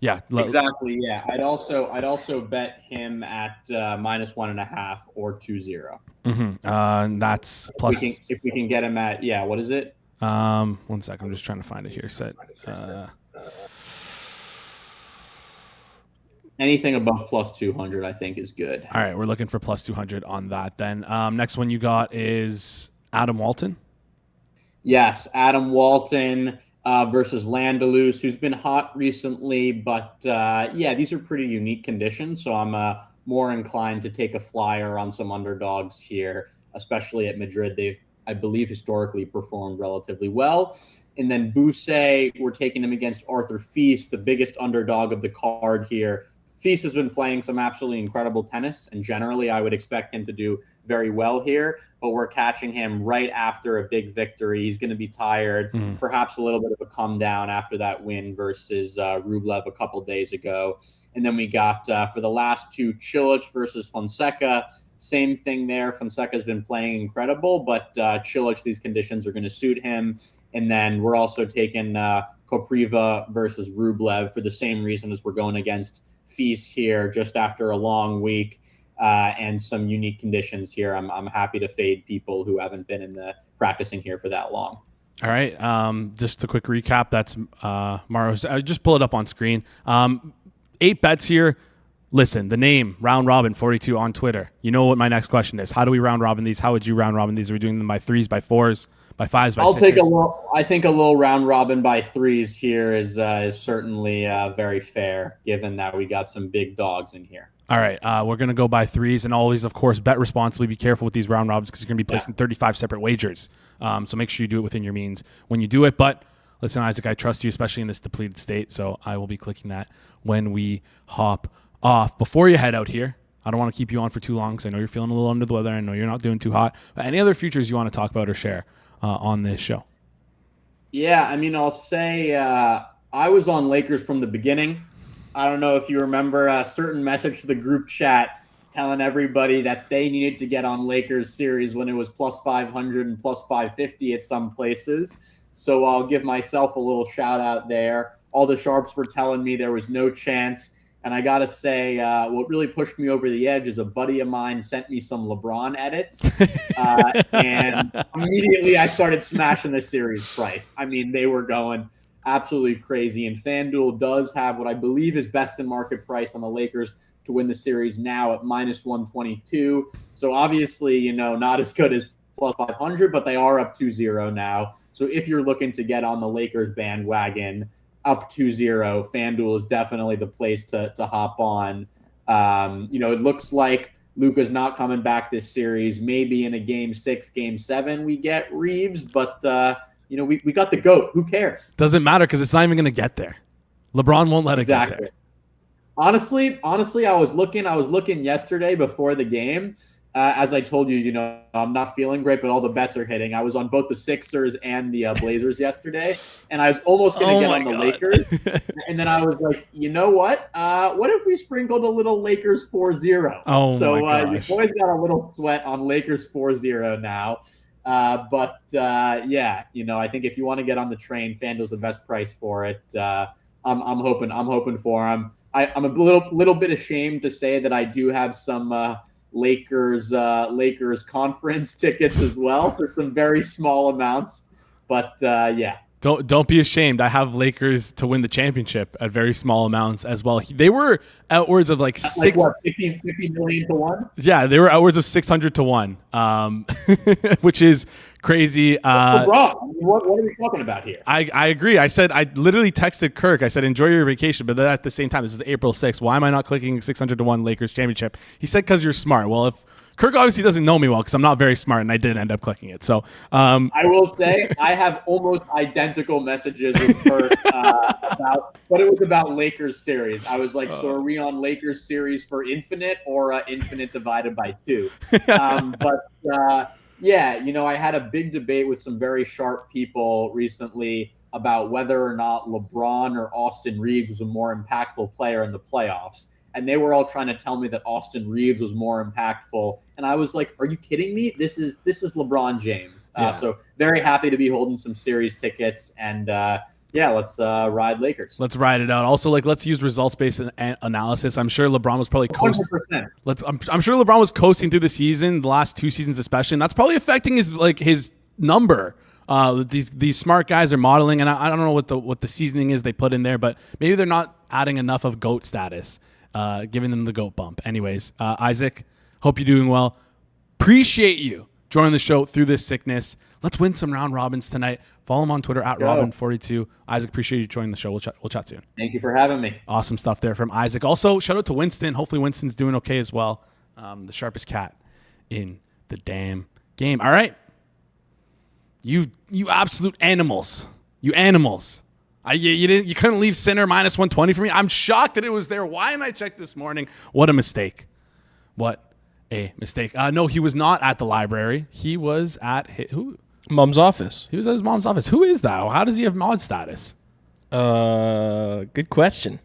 yeah, exactly. Yeah, I'd also bet him at -1.5 or 2-0. That's plus. If we can get him at what is it? 1 sec. I'm just trying to find it here. Set. Anything above +200, I think, is good. All right, we're looking for +200 on that. Then next one you got is Adam Walton. Yes, Adam Walton versus Landalus, who's been hot recently, but these are pretty unique conditions. So I'm more inclined to take a flyer on some underdogs here, especially at Madrid. They've, I believe, historically performed relatively well. And then Buse, we're taking him against Arthur Feast, the biggest underdog of the card here. Feast has been playing some absolutely incredible tennis, and generally I would expect him to do very well here, but we're catching him right after a big victory. He's going to be tired, perhaps a little bit of a come down after that win versus Rublev a couple days ago. And then we got, for the last two, Cilic versus Fonseca. Same thing there. Fonseca's been playing incredible, but Cilic, these conditions are going to suit him. And then we're also taking Kopriva versus Rublev for the same reason as we're going against Feast here just after a long week and some unique conditions here. I'm happy to fade people who haven't been in the practicing here for that long. All right. Just a quick recap. That's Maro's. Just pull it up on screen. 8 bets here. Listen, the name Round Robin 42 on Twitter. You know what my next question is. How do we round robin these? How would you round robin these? Are we doing them by 3s, by 4s, by 5s, by 6s? I'll take a little. I think a little round robin by 3s here is certainly very fair, given that we got some big dogs in here. All right, we're going to go by 3s, and always, of course, bet responsibly. Be careful with these round robins because you're going to be placing 35 separate wagers. So make sure you do it within your means when you do it. But listen, Isaac, I trust you, especially in this depleted state, so I will be clicking that when we hop off. Before you head out here, I don't want to keep you on for too long because I know you're feeling a little under the weather. I know you're not doing too hot. But any other futures you want to talk about or share on this show? Yeah, I mean, I'll say I was on Lakers from the beginning. I don't know if you remember a certain message to the group chat telling everybody that they needed to get on Lakers series when it was +500 and +550 at some places. So I'll give myself a little shout out there. All the sharps were telling me there was no chance. And I got to say, what really pushed me over the edge is a buddy of mine sent me some LeBron edits. And immediately I started smashing the series price. I mean, they were going absolutely crazy. And FanDuel does have what I believe is best in market price on the Lakers to win the series now at -122. So obviously, not as good as +500, but they are up 2-0 now. So if you're looking to get on the Lakers bandwagon, up 2-0, FanDuel is definitely the place to hop on. It looks like Luka's not coming back this series. Maybe in a game 6, game 7, we get Reeves, but we got the GOAT. Who cares? Doesn't matter because it's not even going to get there. LeBron won't let it get there. Honestly, I was looking yesterday before the game. As I told you, I'm not feeling great, but all the bets are hitting. I was on both the Sixers and the Blazers yesterday, and I was almost going to get on the Lakers. And then I was like, you know what? What if we sprinkled a little Lakers 4-0? So your boys got a little sweat on Lakers 4-0 now. I think if you want to get on the train, FanDuel's the best price for it. I'm hoping for them. I'm a little bit ashamed to say that I do have some Lakers conference tickets as well for some very small amounts, but Don't be ashamed. I have Lakers to win the championship at very small amounts as well. They were outwards of 50 million to 1. Yeah, they were outwards of 600 to 1, which is crazy. Wrong. What are we talking about here? I agree. I literally texted Kirk. I said, enjoy your vacation. But then at the same time, this is April 6th. Why am I not clicking 600 to 1 Lakers championship? He said, because you're smart. Well, if Kirk obviously doesn't know me well because I'm not very smart and I didn't end up clicking it. So I will say I have almost identical messages with Kirk but it was about Lakers series. I was like, so are we on Lakers series for infinite or infinite divided by 2? I had a big debate with some very sharp people recently about whether or not LeBron or Austin Reeves was a more impactful player in the playoffs. And they were all trying to tell me that Austin Reeves was more impactful. And I was like, are you kidding me? This is LeBron James. So very happy to be holding some series tickets. And let's ride Lakers. Let's ride it out. Also, let's use results-based analysis. I'm sure LeBron was probably coasting. I'm sure LeBron was coasting through the season, the last 2 seasons especially, and that's probably affecting his number. These smart guys are modeling, and I don't know what the seasoning is they put in there, but maybe they're not adding enough of GOAT status, giving them the GOAT bump. Anyways, Isaac, hope you're doing well. Appreciate you joining the show through this sickness. Let's win some round robins tonight. Follow him on Twitter at Robin42. Isaac, appreciate you joining the show. We'll chat soon. Thank you for having me. Awesome stuff there from Isaac. Also, shout out to Winston. Hopefully Winston's doing okay as well. The sharpest cat in the damn game. All right. You absolute animals. You animals. You couldn't leave Sinner minus 120 for me. I'm shocked that it was there. Why didn't I check this morning? What a mistake. What a mistake. No, he was not at the library. He was at who? Mom's office. He was at his mom's office. Who is that? How does he have mod status? Good question.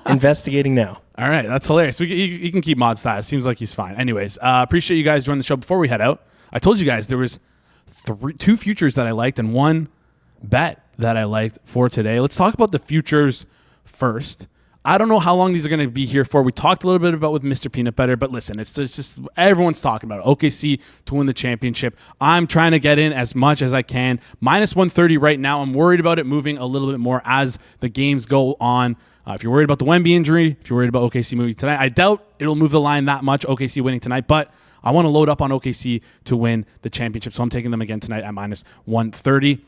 Investigating now. All right, that's hilarious. He can keep mod status. Seems like he's fine. Anyways, appreciate you guys joining the show. Before we head out, I told you guys there was 2 futures that I liked and 1 bet that I liked for today. Let's talk about the futures first. I don't know how long these are going to be here for. We talked a little bit about with Mr. Peanut Butter, but listen, it's just everyone's talking about it. OKC to win the championship. I'm trying to get in as much as I can. Minus 130 right now. I'm worried about it moving a little bit more as the games go on. If you're worried about the Wemby injury, if you're worried about OKC moving tonight, I doubt it'll move the line that much, OKC winning tonight, but I want to load up on OKC to win the championship, so I'm taking them again tonight at minus 130.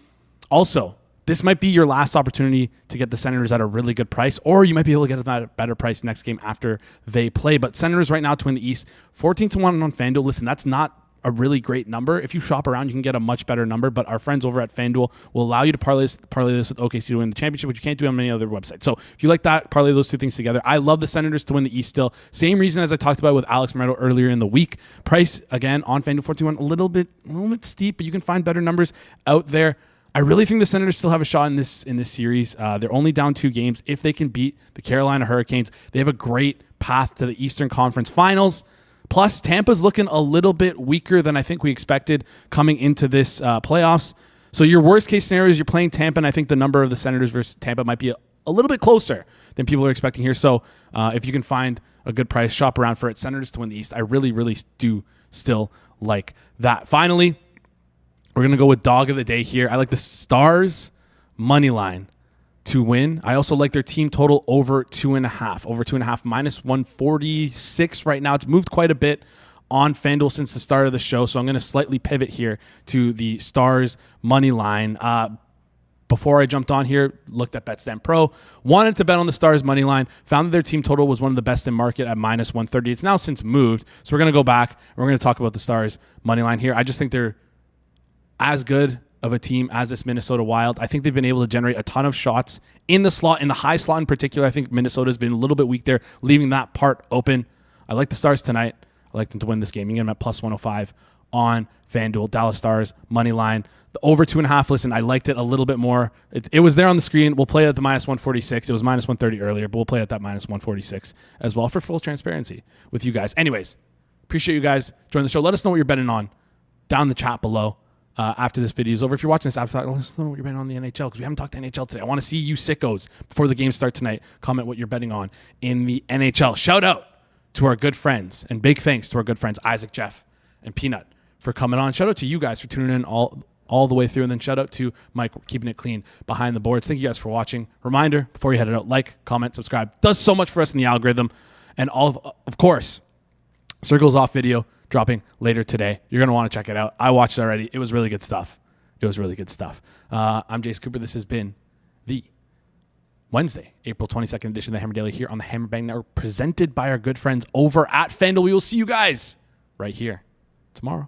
Also, this might be your last opportunity to get the Senators at a really good price, or you might be able to get them at a better price next game after they play. But Senators right now to win the East, 14-1 on FanDuel. Listen, that's not a really great number. If you shop around, you can get a much better number, but our friends over at FanDuel will allow you to parlay this with OKC to win the championship, which you can't do on many other websites. So if you like that, parlay those 2 things together. I love the Senators to win the East still. Same reason as I talked about with Alex Moretto earlier in the week. Price, again, on FanDuel 14-1, a little bit steep, but you can find better numbers out there. I really think the Senators still have a shot in this series. They're only down 2 games. If they can beat the Carolina Hurricanes, they have a great path to the Eastern Conference Finals. Plus, Tampa's looking a little bit weaker than I think we expected coming into this playoffs. So your worst case scenario is you're playing Tampa, and I think the number of the Senators versus Tampa might be a little bit closer than people are expecting here. So if you can find a good price, shop around for it. Senators to win the East. I really, really do still like that. Finally, we're going to go with dog of the day here. I like the Stars money line to win. I also like their team total over 2.5. Over 2.5, minus 146 right now. It's moved quite a bit on FanDuel since the start of the show, so I'm going to slightly pivot here to the Stars money line. Before I jumped on here, looked at BetStamp Pro, wanted to bet on the Stars money line, found that their team total was one of the best in market at minus 130. It's now since moved, so we're going to go back and we're going to talk about the Stars money line here. I just think they're as good of a team as this Minnesota Wild. I think they've been able to generate a ton of shots in the slot, in the high slot in particular. I think Minnesota's been a little bit weak there, leaving that part open. I like the Stars tonight. I like them to win this game. You can get them at plus 105 on FanDuel. Dallas Stars money line. The over 2.5, listen, I liked it a little bit more. It was there on the screen. We'll play it at the minus 146. It was minus 130 earlier, but we'll play it at that minus 146 as well for full transparency with you guys. Anyways, appreciate you guys joining the show. Let us know what you're betting on down in the chat below. After this video is over. If you're watching this after that, let us know what you're betting on the NHL, because we haven't talked NHL today. I want to see you sickos before the games start tonight. Comment what you're betting on in the NHL. Shout out to our good friends, and big thanks to our good friends Isaac, Geoff, and Peanut for coming on. Shout out to you guys for tuning in all the way through, and then shout out to Mike keeping it clean behind the boards. Thank you guys for watching. Reminder, before you head it out, like, comment, subscribe. Does so much for us in the algorithm. And of course, Circles Off video dropping later today. You're going to want to check it out. I watched it already. It was really good stuff. I'm Jason Cooper. This has been the Wednesday, April 22nd edition of the Hammer Daily here on the Hammer Bang Network, presented by our good friends over at FanDuel. We will see you guys right here tomorrow.